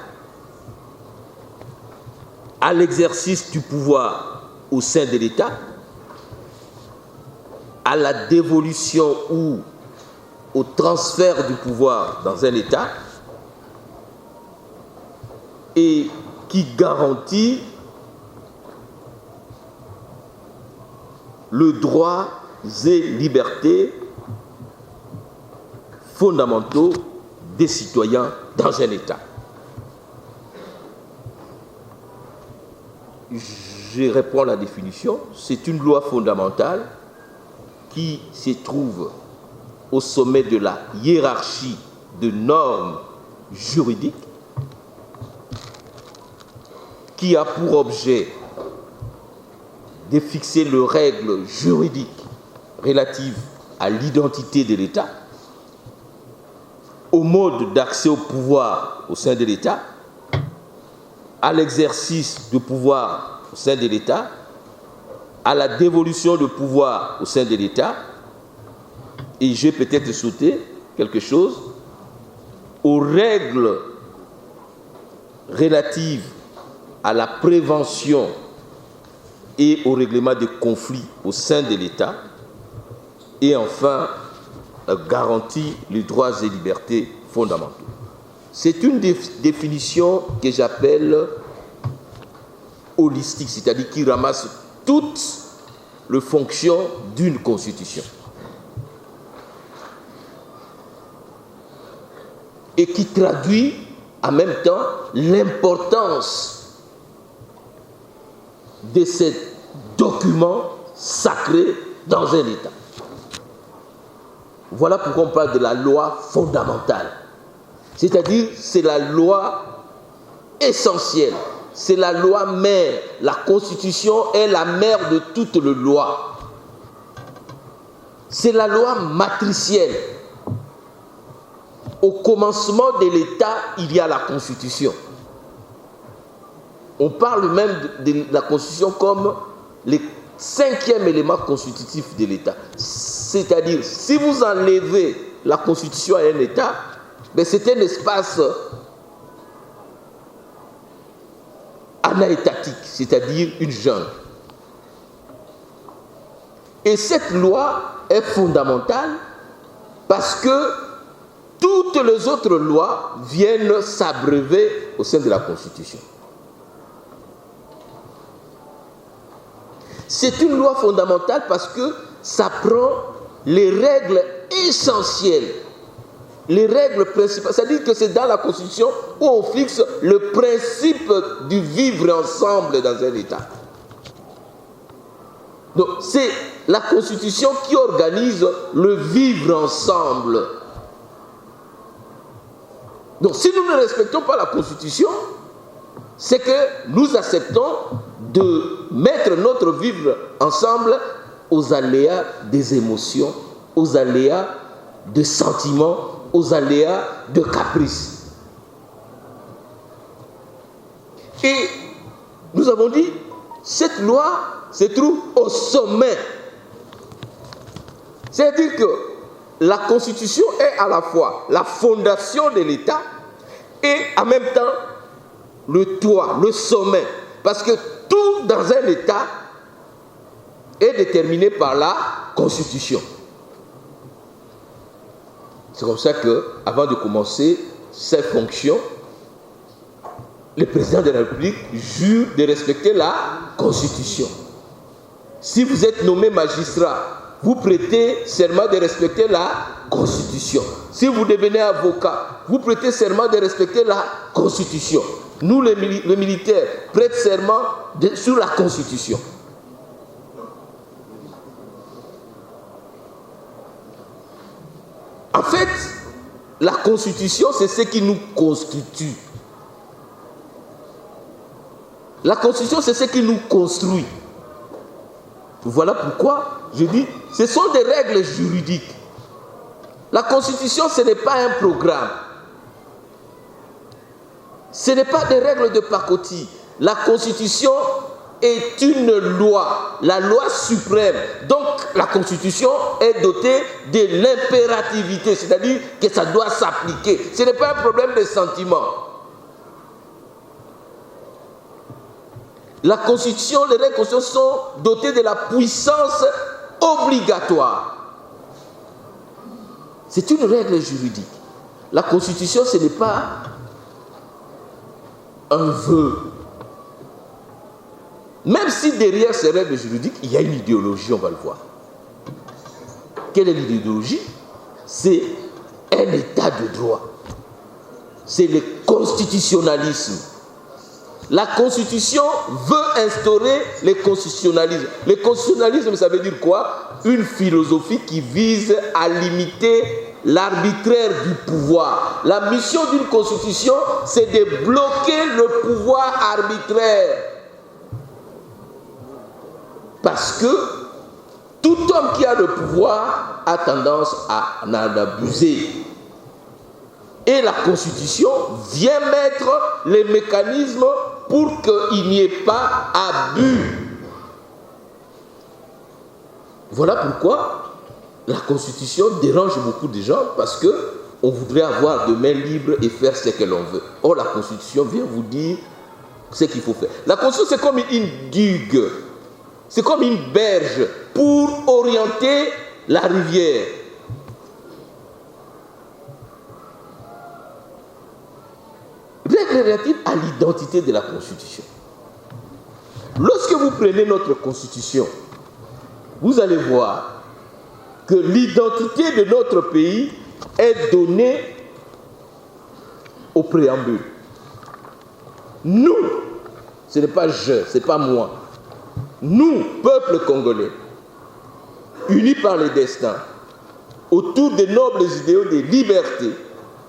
à l'exercice du pouvoir au sein de l'État, à la dévolution ou au transfert du pouvoir dans un État, et qui garantit le droit et libertés fondamentaux des citoyens dans un État. Je réponds à la définition. C'est une loi fondamentale qui se trouve au sommet de la hiérarchie de normes juridiques, qui a pour objet de fixer les règles juridiques relatives à l'identité de l'État, au mode d'accès au pouvoir au sein de l'État, à l'exercice du pouvoir au sein de l'État, à la dévolution de pouvoir au sein de l'État, et j'ai peut-être sauté quelque chose, aux règles relatives à la prévention et au règlement des conflits au sein de l'État, et enfin garantit les droits et libertés fondamentaux. C'est une définition que j'appelle holistique, c'est-à-dire qui ramasse toutes les fonctions d'une constitution et qui traduit en même temps l'importance de ces documents sacrés dans un État. Voilà pourquoi on parle de la loi fondamentale. C'est-à-dire, c'est la loi essentielle, c'est la loi mère. La Constitution est la mère de toutes les lois. C'est la loi matricielle. Au commencement de l'État, il y a la Constitution. On parle même de la Constitution comme le 5e élément constitutif de l'État. C'est-à-dire, si vous enlevez la Constitution à un État, ben c'est un espace anaétatique, c'est-à-dire une jungle. Et cette loi est fondamentale parce que toutes les autres lois viennent s'abreuver au sein de la Constitution. C'est une loi fondamentale parce que ça prend les règles essentielles, les règles principales. C'est-à-dire que c'est dans la Constitution où on fixe le principe du vivre ensemble dans un État. Donc c'est la Constitution qui organise le vivre ensemble. Donc si nous ne respectons pas la Constitution, c'est que nous acceptons de mettre notre vivre ensemble aux aléas des émotions, aux aléas de sentiments, aux aléas de caprices. Et nous avons dit, cette loi se trouve au sommet. C'est-à-dire que la Constitution est à la fois la fondation de l'État et en même temps le toit, le sommet. Parce que tout dans un État est déterminé par la Constitution. C'est comme ça qu'avant de commencer ses fonctions, le président de la République jure de respecter la Constitution. Si vous êtes nommé magistrat, vous prêtez serment de respecter la Constitution. Si vous devenez avocat, vous prêtez serment de respecter la Constitution. Nous, les militaires, prêtent serment sur la Constitution. En fait, la Constitution, c'est ce qui nous constitue. La Constitution, c'est ce qui nous construit. Voilà pourquoi je dis, ce sont des règles juridiques. La Constitution, ce n'est pas un programme. Ce n'est pas des règles de pacotille. La Constitution est une loi, la loi suprême. Donc la Constitution est dotée de l'impérativité, c'est-à-dire que ça doit s'appliquer. Ce n'est pas un problème de sentiment. La Constitution, les règles constitutionnelles sont dotées de la puissance obligatoire. C'est une règle juridique. La Constitution, ce n'est pas un vœu. Même si derrière ces règles juridiques, il y a une idéologie, on va le voir. Quelle est l'idéologie? C'est un état de droit. C'est le constitutionnalisme. La Constitution veut instaurer le constitutionnalisme. Le constitutionnalisme, ça veut dire quoi? Une philosophie qui vise à limiter l'arbitraire du pouvoir. La mission d'une constitution, c'est de bloquer le pouvoir arbitraire. Parce que tout homme qui a le pouvoir a tendance à en abuser. Et la Constitution vient mettre les mécanismes pour qu'il n'y ait pas abus. Voilà pourquoi la Constitution dérange beaucoup de gens, parce qu'on voudrait avoir de mains libres et faire ce que l'on veut. Or, la Constitution vient vous dire ce qu'il faut faire. La Constitution, c'est comme une digue. C'est comme une berge pour orienter la rivière. Règle relative à l'identité de la Constitution. Lorsque vous prenez notre Constitution, vous allez voir que l'identité de notre pays est donnée au préambule. Nous, ce n'est pas je, ce n'est pas moi. Nous, peuple congolais, unis par les destins, autour des nobles idéaux de liberté,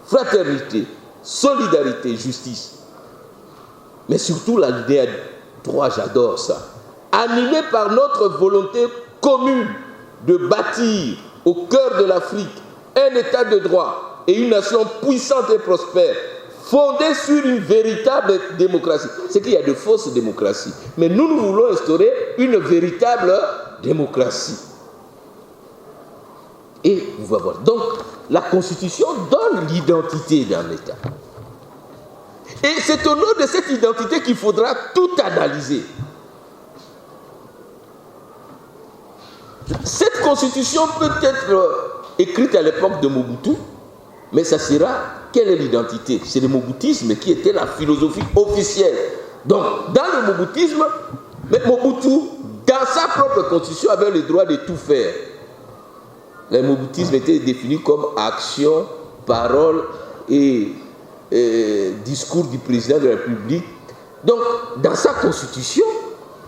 fraternité, solidarité, justice, mais surtout la l'idée 3, j'adore ça, animé par notre volonté commune de bâtir au cœur de l'Afrique un état de droit et une nation puissante et prospère, fondée sur une véritable démocratie. C'est qu'il y a de fausses démocraties, mais nous voulons instaurer une véritable démocratie. Et vous allez voir. Donc, la Constitution donne l'identité d'un État. Et c'est au nom de cette identité qu'il faudra tout analyser. Cette Constitution peut être écrite à l'époque de Mobutu, mais ça sera, quelle est l'identité? C'est le moboutisme qui était la philosophie officielle. Donc, dans le moboutisme, Mobutu, dans sa propre Constitution, avait le droit de tout faire. Le moboutisme était défini comme action, parole et discours du président de la République. Donc, dans sa constitution,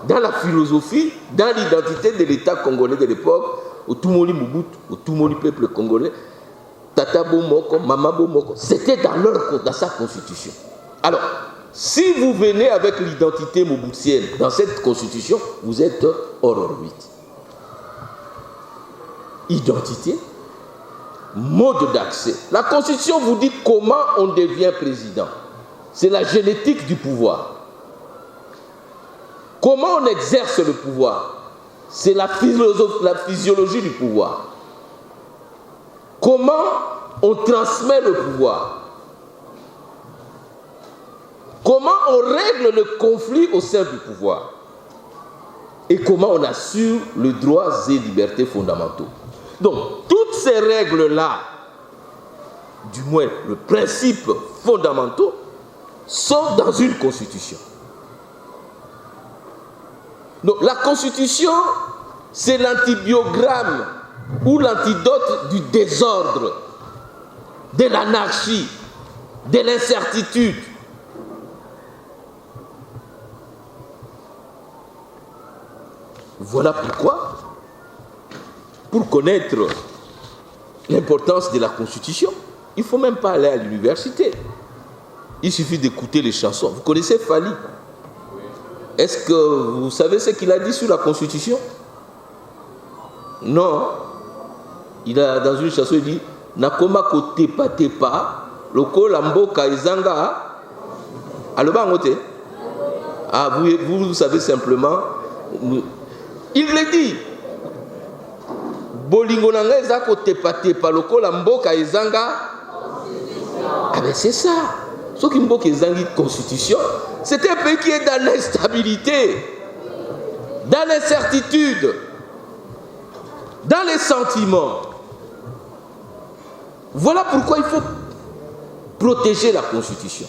dans la philosophie, dans l'identité de l'État congolais de l'époque, au Tumoli Mobutu, au Tumoli peuple congolais, Tata Bomoko, Mama Bomoko, c'était dans sa constitution. Alors, si vous venez avec l'identité mobutienne dans cette constitution, vous êtes hors orbite. Identité, mode d'accès. La Constitution vous dit comment on devient président. C'est la génétique du pouvoir. Comment on exerce le pouvoir? C'est la physiologie du pouvoir. Comment on transmet le pouvoir? Comment on règle le conflit au sein du pouvoir? Et comment on assure les droits et libertés fondamentaux? Donc, toutes ces règles-là, du moins le principe fondamentaux, sont dans une constitution. Donc, la constitution, c'est l'antibiogramme ou l'antidote du désordre, de l'anarchie, de l'incertitude. Voilà pourquoi, pour connaître l'importance de la Constitution, il ne faut même pas aller à l'université. Il suffit d'écouter les chansons. Vous connaissez Fali? Est-ce que vous savez ce qu'il a dit sur la Constitution? Non. Il a, dans une chanson, il dit Nakoma kote patepa, loko lamboka izanga. Alors, vous savez simplement. Il le dit. Bolingo nanga eza kote patepa, loko lamboka izanga. Ah ben c'est ça. Ce qui mboka izangi constitution, c'est un pays qui est dans l'instabilité, dans l'incertitude, dans les sentiments. Voilà pourquoi il faut protéger la Constitution.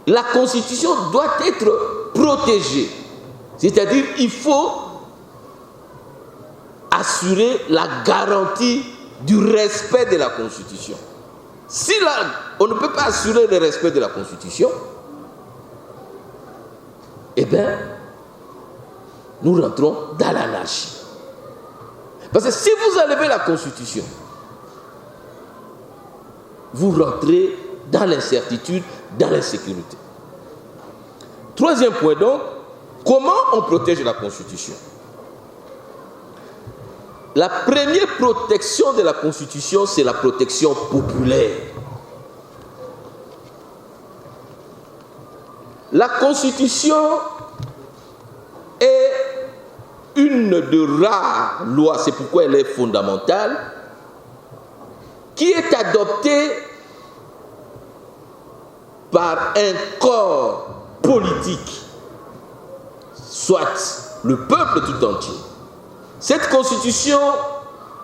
La Constitution doit être protégée. C'est-à-dire qu'il faut assurer la garantie du respect de la Constitution. Si on ne peut pas assurer le respect de la Constitution, eh bien, nous rentrons dans l'anarchie. Parce que si vous enlevez la Constitution, vous rentrez dans l'incertitude, dans l'insécurité. Troisième point donc, comment on protège la Constitution? La première protection de la Constitution, c'est la protection populaire. La Constitution est une de rares lois, c'est pourquoi elle est fondamentale, qui est adoptée par un corps politique, soit le peuple tout entier. Cette constitution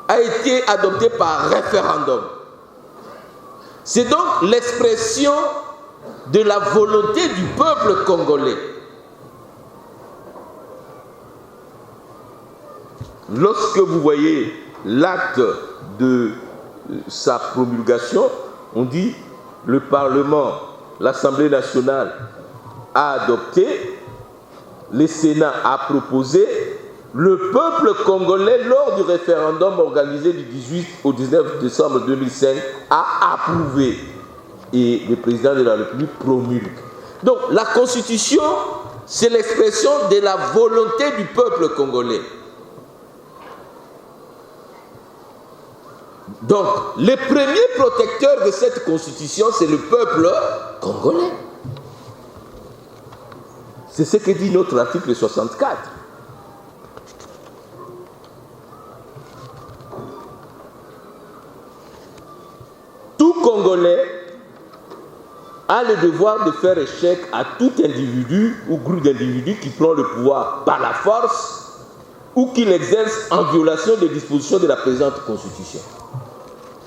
a été adoptée par référendum. C'est donc l'expression de la volonté du peuple congolais. Lorsque vous voyez l'acte de sa promulgation, on dit le Parlement, l'Assemblée nationale a adopté, le Sénat a proposé, le peuple congolais, lors du référendum organisé du 18 au 19 décembre 2005, a approuvé et le président de la République promulgue. Donc la Constitution, c'est l'expression de la volonté du peuple congolais. Donc, les premiers protecteurs de cette Constitution, c'est le peuple congolais. C'est ce que dit notre article 64. Tout Congolais a le devoir de faire échec à tout individu ou groupe d'individus qui prend le pouvoir par la force ou qui l'exerce en violation des dispositions de la présente Constitution.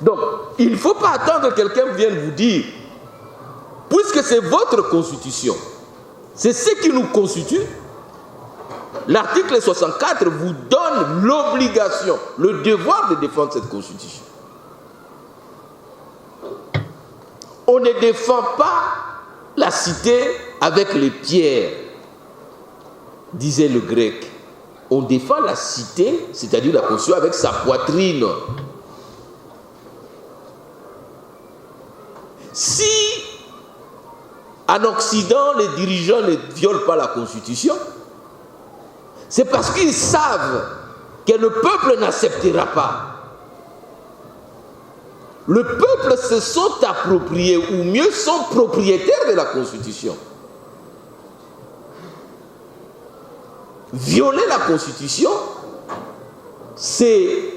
Donc, il ne faut pas attendre que quelqu'un vienne vous dire, puisque c'est votre Constitution, c'est ce qui nous constitue, l'article 64 vous donne l'obligation, le devoir de défendre cette Constitution. On ne défend pas la cité avec les pierres, disait le grec. On défend la cité, c'est-à-dire la Constitution, avec sa poitrine. Si en Occident les dirigeants ne violent pas la Constitution, c'est parce qu'ils savent que le peuple n'acceptera pas. Le peuple se sont appropriés, ou mieux sont propriétaires de la Constitution. Violer la Constitution, c'est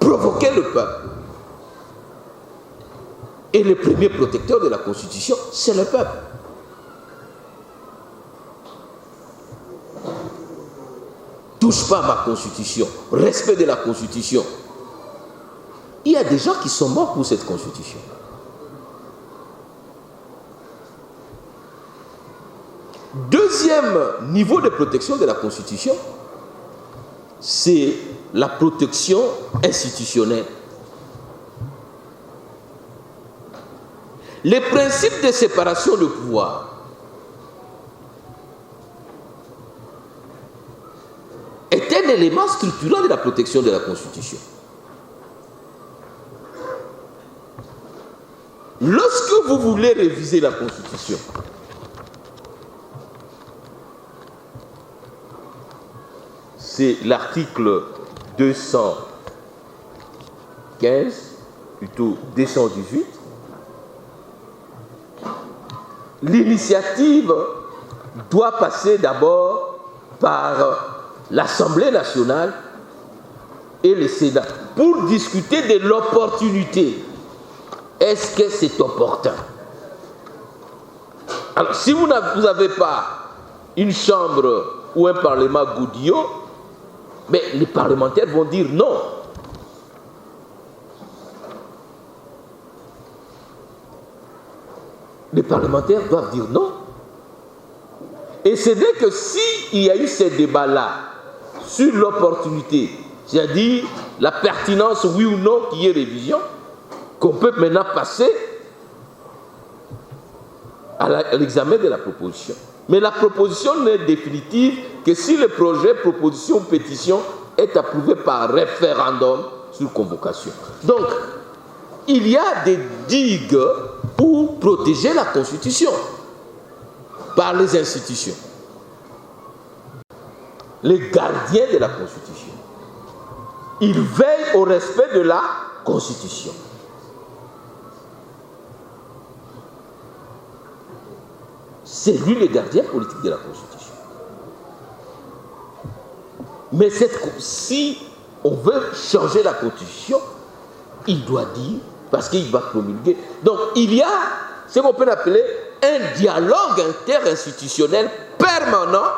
provoquer le peuple. Et le premier protecteur de la Constitution, c'est le peuple. Touche pas à ma Constitution. Respect de la Constitution. Il y a des gens qui sont morts pour cette Constitution. Deuxième niveau de protection de la Constitution, c'est la protection institutionnelle. Les principes de séparation de pouvoir est un élément structurant de la protection de la Constitution. Lorsque vous voulez réviser la Constitution, c'est l'article 215, plutôt 218. L'initiative doit passer d'abord par l'Assemblée nationale et le Sénat pour discuter de l'opportunité. Est-ce que c'est opportun? Alors, si vous n'avez pas une chambre ou un parlement Goudillot, mais les parlementaires vont dire non. Les parlementaires doivent dire non. Et c'est dès que s'il y a eu ces débats-là sur l'opportunité, c'est-à-dire la pertinence, oui ou non, qu'il y ait révision, qu'on peut maintenant passer à l'examen de la proposition. Mais la proposition n'est définitive que si le projet, proposition ou pétition est approuvé par référendum sur convocation. Donc, il y a des digues pour protéger la Constitution par les institutions. Les gardiens de la Constitution. Ils veillent au respect de la Constitution. C'est lui le gardien politique de la Constitution. Mais si on veut changer la Constitution, il doit dire, parce qu'il va promulguer. Donc il y a ce qu'on peut appeler un dialogue interinstitutionnel permanent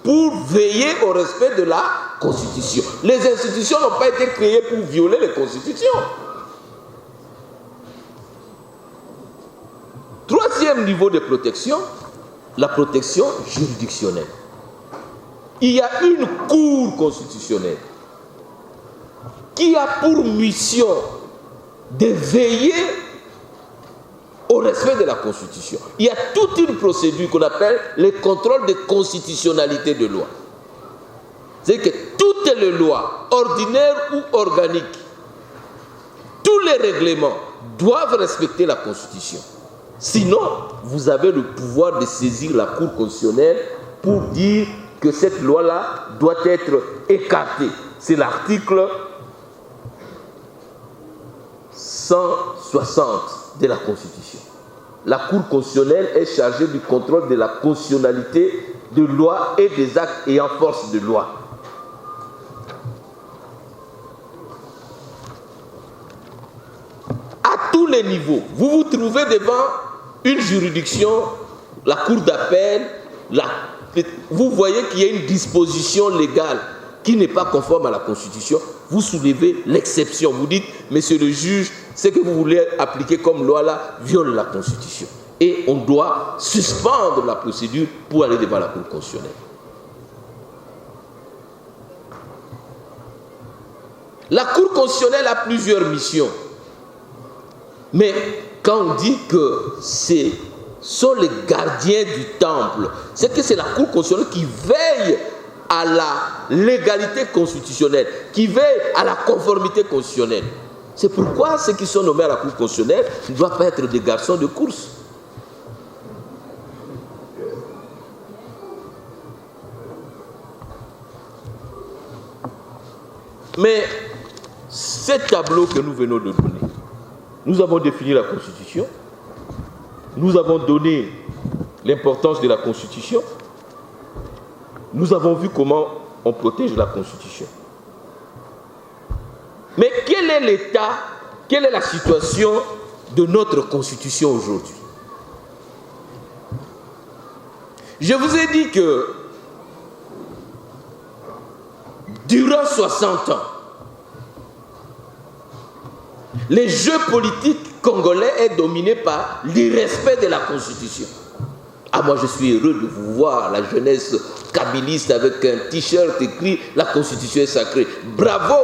pour veiller au respect de la Constitution. Les institutions n'ont pas été créées pour violer les constitutions. Troisième niveau de protection, la protection juridictionnelle. Il y a une cour constitutionnelle qui a pour mission de veiller au respect de la Constitution. Il y a toute une procédure qu'on appelle le contrôle de constitutionnalité de loi. C'est-à-dire que toutes les lois, ordinaires ou organiques, tous les règlements doivent respecter la Constitution. Sinon, vous avez le pouvoir de saisir la Cour constitutionnelle pour dire que cette loi-là doit être écartée. C'est l'article 160 de la Constitution. La Cour constitutionnelle est chargée du contrôle de la constitutionnalité de loi et des actes ayant force de loi. À tous les niveaux, vous vous trouvez devant une juridiction, la Cour d'appel, vous voyez qu'il y a une disposition légale qui n'est pas conforme à la Constitution, vous soulevez l'exception. Vous dites, monsieur le juge, ce que vous voulez appliquer comme loi là viole la Constitution. Et on doit suspendre la procédure pour aller devant la Cour constitutionnelle. La Cour constitutionnelle a plusieurs missions. Mais quand on dit que ce sont les gardiens du temple, c'est que c'est la Cour constitutionnelle qui veille à la légalité constitutionnelle, qui veille à la conformité constitutionnelle. C'est pourquoi ceux qui sont nommés à la Cour constitutionnelle ne doivent pas être des garçons de course. Mais ce tableau que nous venons de donner, nous avons défini la Constitution, nous avons donné l'importance de la Constitution, nous avons vu comment on protège la Constitution. Mais quel est l'état, quelle est la situation de notre Constitution aujourd'hui? Je vous ai dit que durant 60 ans, le jeu politique congolais est dominé par l'irrespect de la Constitution. Ah, moi je suis heureux de vous voir, la jeunesse kabiliste avec un t-shirt écrit « La Constitution est sacrée ». Bravo!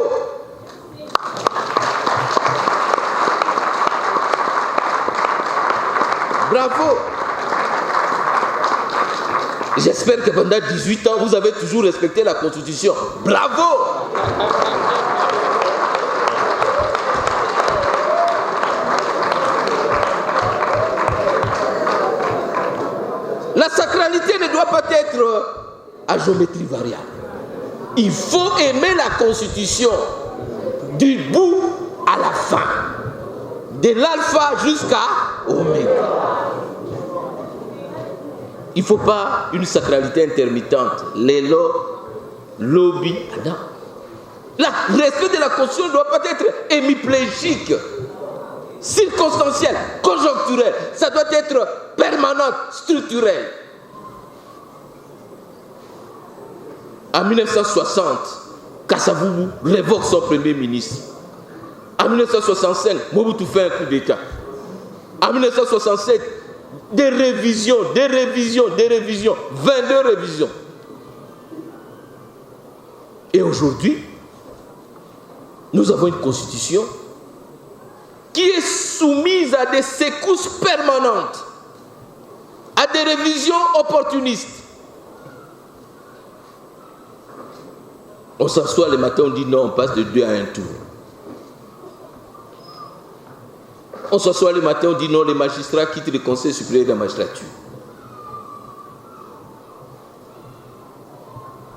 Bravo! J'espère que pendant 18 ans, vous avez toujours respecté la Constitution. Bravo! La sacralité ne doit pas être à géométrie variable. Il faut aimer la Constitution du bout à la fin, de l'alpha jusqu'à oméga. Il ne faut pas une sacralité intermittente, les lobby. Non. Le respect de la Constitution ne doit pas être hémiplégique, circonstanciel, conjoncturel. Ça doit être permanent, structurel. En 1960, Kasavubu révoque son premier ministre. En 1965, Mobutu fait un coup d'État. En 1967, des révisions, 22 révisions. Et aujourd'hui, nous avons une constitution qui est soumise à des secousses permanentes, à des révisions opportunistes. On s'assoit le matin, on dit non, on passe de 2 à 1 tour. On s'assoit le matin, on dit non, les magistrats quittent le Conseil supérieur de la magistrature.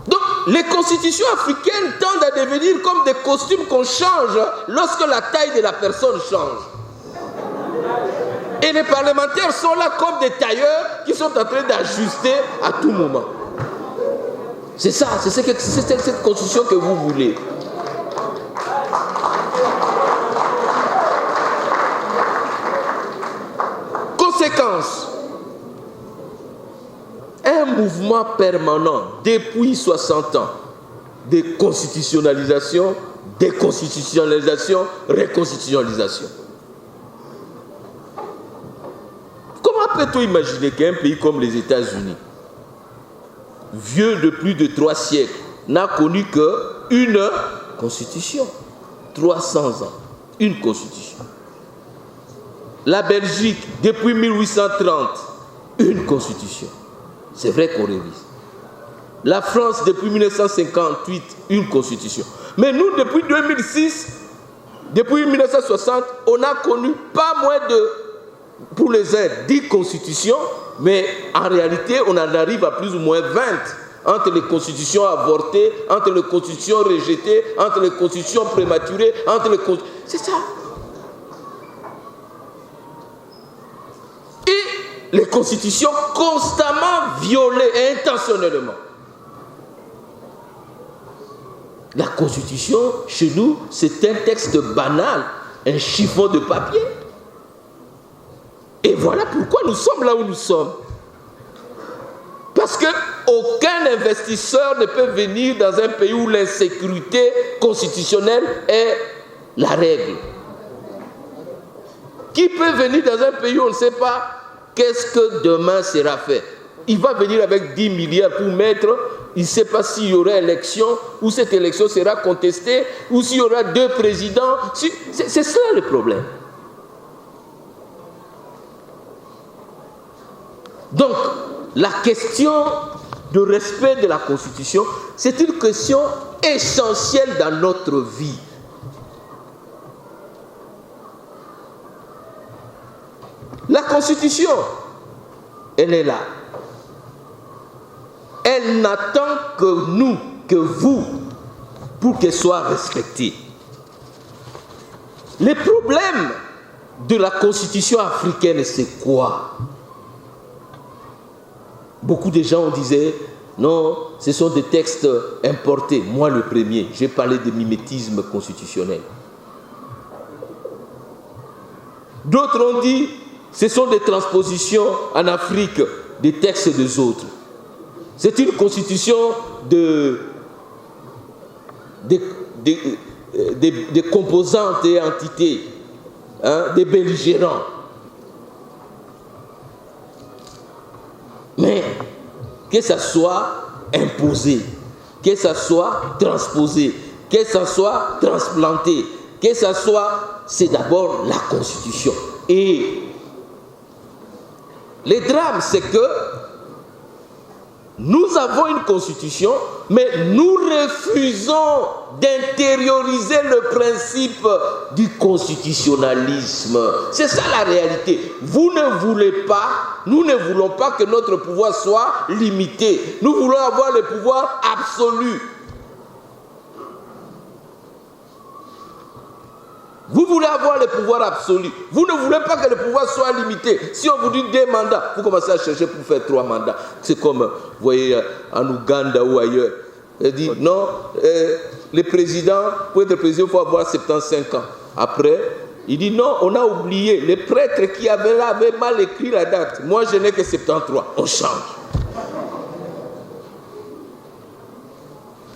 Donc, les constitutions africaines tendent à devenir comme des costumes qu'on change lorsque la taille de la personne change. Et les parlementaires sont là comme des tailleurs qui sont en train d'ajuster à tout moment. C'est ça, c'est cette constitution que vous voulez. Conséquence, un mouvement permanent depuis 60 ans de constitutionnalisation, déconstitutionnalisation, réconstitutionnalisation. Comment peut-on imaginer qu'un pays comme les États-Unis, vieux de plus de 3 siècles, n'a connu qu'une constitution? 300 ans, une constitution. La Belgique, depuis 1830, une constitution. C'est vrai qu'on révise. La France, depuis 1958, une constitution. Mais nous, depuis 2006, depuis 1960, on a connu pas moins de, pour les uns, 10 constitutions, mais en réalité, on en arrive à plus ou moins 20. Entre les constitutions avortées, entre les constitutions rejetées, entre les constitutions prématurées, entre les constitutions... C'est ça. Et les constitutions constamment violées intentionnellement. La constitution, chez nous, c'est un texte banal, un chiffon de papier. Et voilà pourquoi nous sommes là où nous sommes. Parce qu'aucun investisseur ne peut venir dans un pays où l'insécurité constitutionnelle est la règle. Qui peut venir dans un pays où on ne sait pas qu'est-ce que demain sera fait? Il va venir avec 10 milliards pour mettre, il ne sait pas s'il y aura élection, ou cette élection sera contestée, ou s'il y aura 2 présidents. C'est ça le problème. Donc, la question de respect de la Constitution, c'est une question essentielle dans notre vie. La Constitution, elle est là. Elle n'attend que nous, que vous, pour qu'elle soit respectée. Les problèmes de la Constitution africaine, c'est quoi? Beaucoup de gens disaient, non, ce sont des textes importés. Moi, le premier, j'ai parlé de mimétisme constitutionnel. D'autres ont dit, ce sont des transpositions en Afrique des textes des autres. C'est une constitution de composantes et entités, des belligérants. Mais que ça soit imposé, que ça soit transposé, que ça soit transplanté, que ça soit, c'est d'abord la Constitution. Et le drame, c'est que nous avons une Constitution, mais nous refusons d'intérioriser le principe du constitutionnalisme. C'est ça la réalité. Vous ne voulez pas, nous ne voulons pas que notre pouvoir soit limité. Nous voulons avoir le pouvoir absolu. Vous voulez avoir le pouvoir absolu. Vous ne voulez pas que le pouvoir soit limité. Si on vous dit 2 mandats, vous commencez à chercher pour faire 3 mandats. C'est comme, vous voyez, en Ouganda ou ailleurs. Il dit, non, le président, pour être président, il faut avoir 75 ans. Après, il dit, non, on a oublié. Les prêtres qui avaient là avaient mal écrit la date. Moi, je n'ai que 73. On change.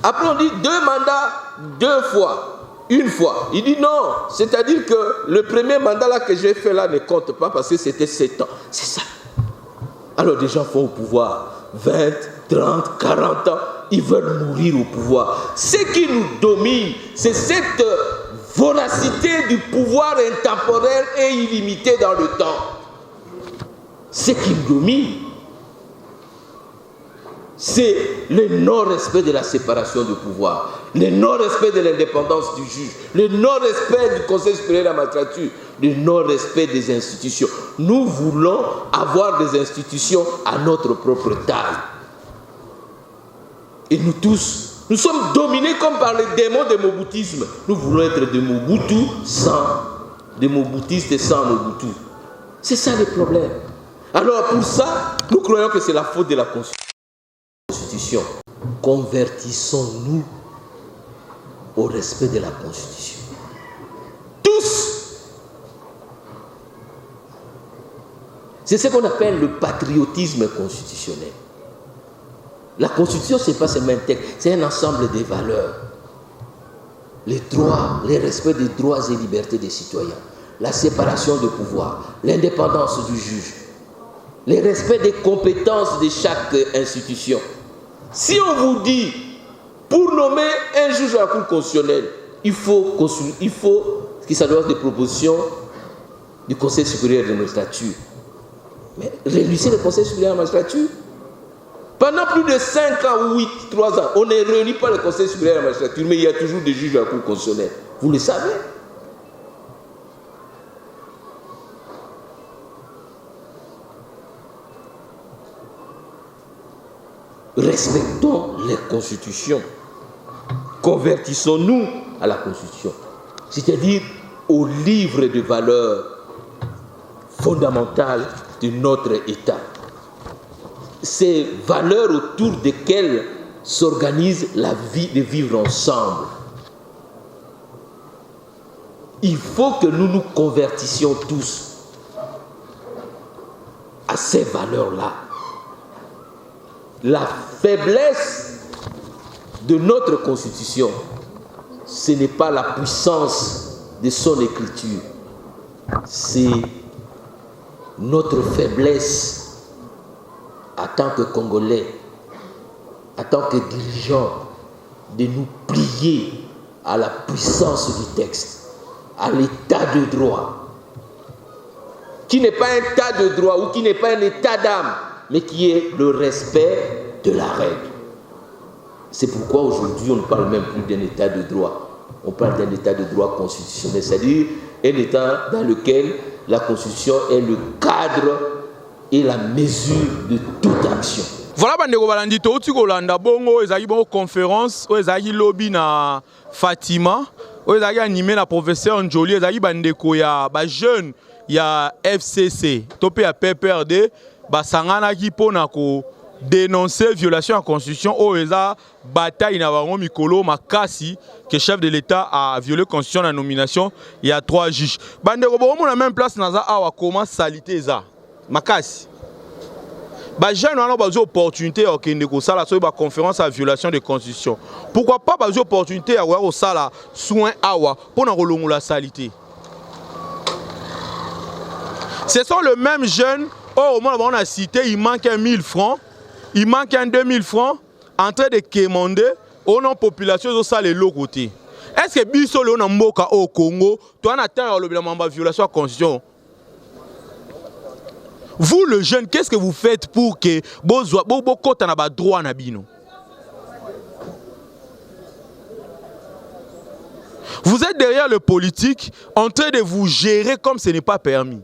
Après, on dit 2 mandats, 2 fois. Une fois. Il dit non. C'est-à-dire que le premier mandat là que j'ai fait là ne compte pas parce que c'était 7 ans. C'est ça. Alors des gens font au pouvoir 20, 30, 40 ans. Ils veulent mourir au pouvoir. Ce qui nous domine, c'est cette voracité du pouvoir intemporel et illimité dans le temps. Ce qui nous domine, c'est le non-respect de la séparation du pouvoir, le non-respect de l'indépendance du juge, le non-respect du Conseil supérieur de la magistrature, le non-respect des institutions. Nous voulons avoir des institutions à notre propre taille. Et nous tous, nous sommes dominés comme par les démons de Moboutisme. Nous voulons être des Mobutu sans, des Moboutistes sans Mobutu. C'est ça le problème. Alors pour ça, nous croyons que c'est la faute de la Constitution. Convertissons-nous au respect de la Constitution. Tous. C'est ce qu'on appelle le patriotisme constitutionnel. La Constitution, ce n'est pas seulement un texte, c'est un ensemble de valeurs. Les droits, le respect des droits et libertés des citoyens, la séparation de pouvoir, l'indépendance du juge, le respect des compétences de chaque institution. Si on vous dit, pour nommer un juge à la Cour constitutionnelle, il faut qu'il s'adresse des propositions du Conseil supérieur de la magistrature. Mais réunissez le Conseil supérieur de la magistrature. Pendant plus de 5 ans ou 3 ans, on ne réunit pas le Conseil supérieur de la magistrature, mais il y a toujours des juges à la Cour constitutionnelle. Vous le savez. Respectons les constitutions. Convertissons-nous à la Constitution. C'est-à-dire au livre de valeurs fondamentales de notre État. Ces valeurs autour desquelles s'organise la vie de vivre ensemble. Il faut que nous nous convertissions tous à ces valeurs-là. La faiblesse de notre Constitution, ce n'est pas la puissance de son écriture, c'est notre faiblesse en tant que Congolais, en tant que dirigeants, de nous plier à la puissance du texte, à l'état de droit, qui n'est pas un état de droit ou qui n'est pas un état d'âme, mais qui est le respect de la règle. C'est pourquoi aujourd'hui on ne parle même plus d'un état de droit, on parle d'un état de droit constitutionnel, c'est-à-dire un état dans lequel la Constitution est le cadre et la mesure de toute action. Voilà, bandeko balandi touti kolanda bongo ezali bongo conférence o ezali lobby na Fatima o ezali animé na professeur Njoli ezali bandeko ya ba jeune ya FCC topé ya PPRD basangana ki pona ko dénoncer violation de la Constitution o eza bataille na bango mikolo makasi que chef de l'État a violé la Constitution na nomination il y a 3 juges. Bandeko bo na même place naza awa comment salité za makasi. Bah, j'ai une opportunité à la conférence à violation de constitution. Pourquoi pas une opportunité à avoir soin pour la salité? Ce sont les mêmes jeunes, au moment où on a cité, il manque 1000 francs, il manque 2000 francs, en train de quémander, on a une population de l'autre côté. Est-ce que Bisso le Mboka au Congo, toi on attend la violation de la constitution? Vous, le jeune, qu'est-ce que vous faites pour que vous droit na bino? Vous êtes derrière le politique en train de vous gérer comme ce n'est pas permis.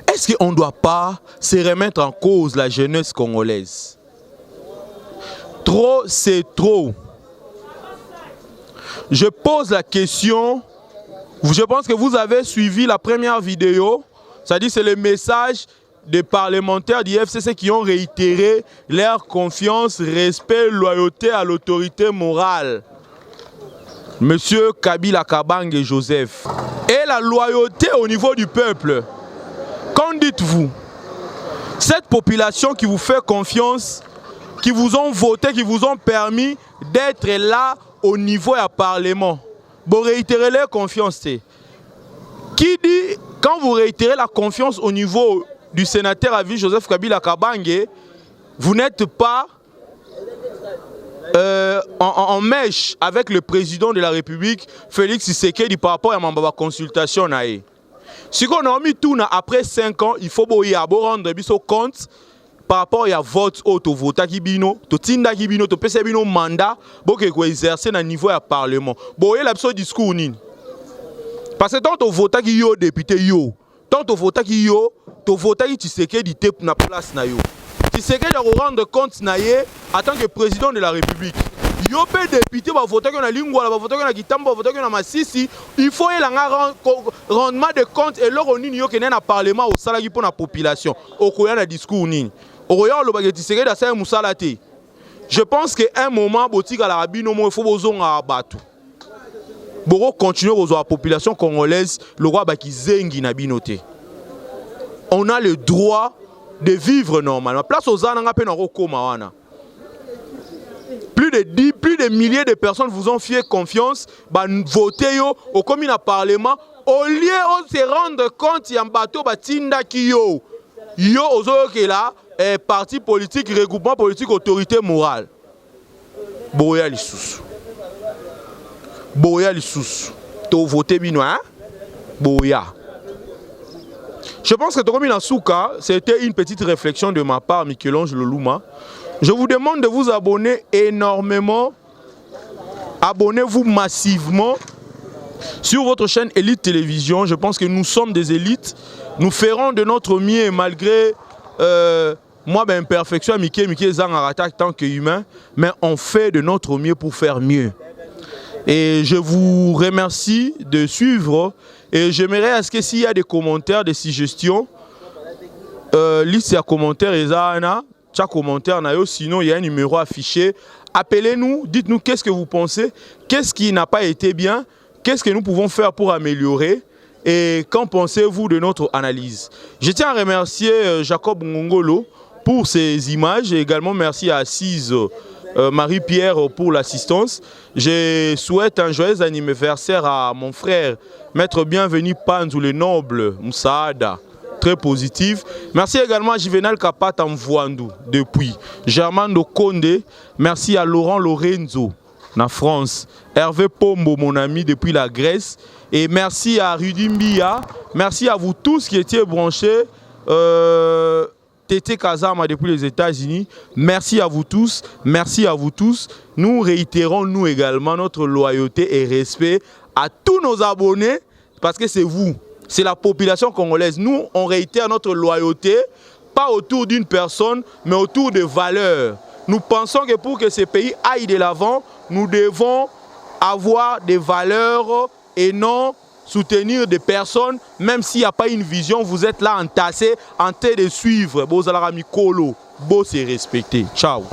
Est-ce qu'on ne doit pas se remettre en cause la jeunesse congolaise? Trop, c'est trop. Je pose la question, je pense que vous avez suivi la première vidéo, c'est-à-dire c'est le message des parlementaires du FCC qui ont réitéré leur confiance, respect, loyauté à l'autorité morale. Monsieur Kabila Kabange Joseph. Et la loyauté au niveau du peuple. Qu'en dites-vous? Cette population qui vous fait confiance, qui vous ont voté, qui vous ont permis d'être là au niveau du Parlement. Vous réitérez leur confiance. Qui dit, quand vous réitérez la confiance au niveau du sénateur à vie Joseph Kabila Kabange, vous n'êtes pas en mèche avec le président de la République, Félix Tshisekedi, par rapport à ma consultation. Si on a mis tout après 5 ans, il faut rendre compte par rapport à vote au vote qui bino, to tinda qui bino, to pese bino mandat, pour exercer dans le niveau du Parlement. Bon, il y a le discours. Parce que tant que vote qui yo député yo, tant que vote qui yo, to vote qui Tshisekedi te na place na yo. Tshisekedi doit rendre compte na ye en tant que président de la République. Yo pe député va voter que na lingua, va voter que na kitamba, va voter que na masisi, il faut y la rendement de compte et leur oni yo que na parlement au salagi pour la population. Au koya na discours nini. Au koya lo ba Tshisekedi da sa musala te. Je pense que un moment botika la rabino mo il faut bozonga batu. Boro continuer aux la population congolaise le roi ba ki zengi na binoté. On a le droit de vivre normalement. Place aux ananga pe na rokoma wana. Plus de milliers de personnes vous ont fait confiance, voter au commun à parlement, au lieu de se rendre compte qu'il y a un bateau batinda qui yo ozo là parti politique, regroupement politique, autorité morale. Boya lisusu. Boya lisusu. To voter bino hein? Boya. Je pense que Tokomi Nasuka, c'était une petite réflexion de ma part, Michel-Ange Lolouma. Je vous demande de vous abonner énormément. Abonnez-vous massivement sur votre chaîne Élite Télévision. Je pense que nous sommes des élites. Nous ferons de notre mieux malgré moi, imperfection, Mickey Zangarata en tant qu'humain. Mais on fait de notre mieux pour faire mieux. Et je vous remercie de suivre. Et j'aimerais à ce que s'il y a des commentaires, des suggestions, liste à commentaires et ça, chaque commentaire, sinon il y a un numéro affiché. Appelez-nous, dites-nous qu'est-ce que vous pensez, qu'est-ce qui n'a pas été bien, qu'est-ce que nous pouvons faire pour améliorer et qu'en pensez-vous de notre analyse. Je tiens à remercier Jacob Ngongolo pour ces images et également merci à Assise Marie-Pierre pour l'assistance. Je souhaite un joyeux anniversaire à mon frère, Maître Bienvenu Panzou, le noble Moussaada. Très positif. Merci également à Juvenal Kapat Mvouandou depuis. Germando Konde. Merci à Laurent Lorenzo, en France. Hervé Pombo, mon ami, depuis la Grèce. Et merci à Rudy Mbia. Merci à vous tous qui étiez branchés. Tété Kazama depuis les États-Unis. Merci à vous tous. Merci à vous tous. Nous réitérons, nous également, notre loyauté et respect à tous nos abonnés parce que c'est vous. C'est la population congolaise. Nous, on réitère notre loyauté, pas autour d'une personne, mais autour de valeurs. Nous pensons que pour que ce pays aille de l'avant, nous devons avoir des valeurs et non soutenir des personnes, même s'il n'y a pas une vision, vous êtes là entassés, en train de suivre. Bo Zalara Mikolo, Bo c'est respecté. Ciao.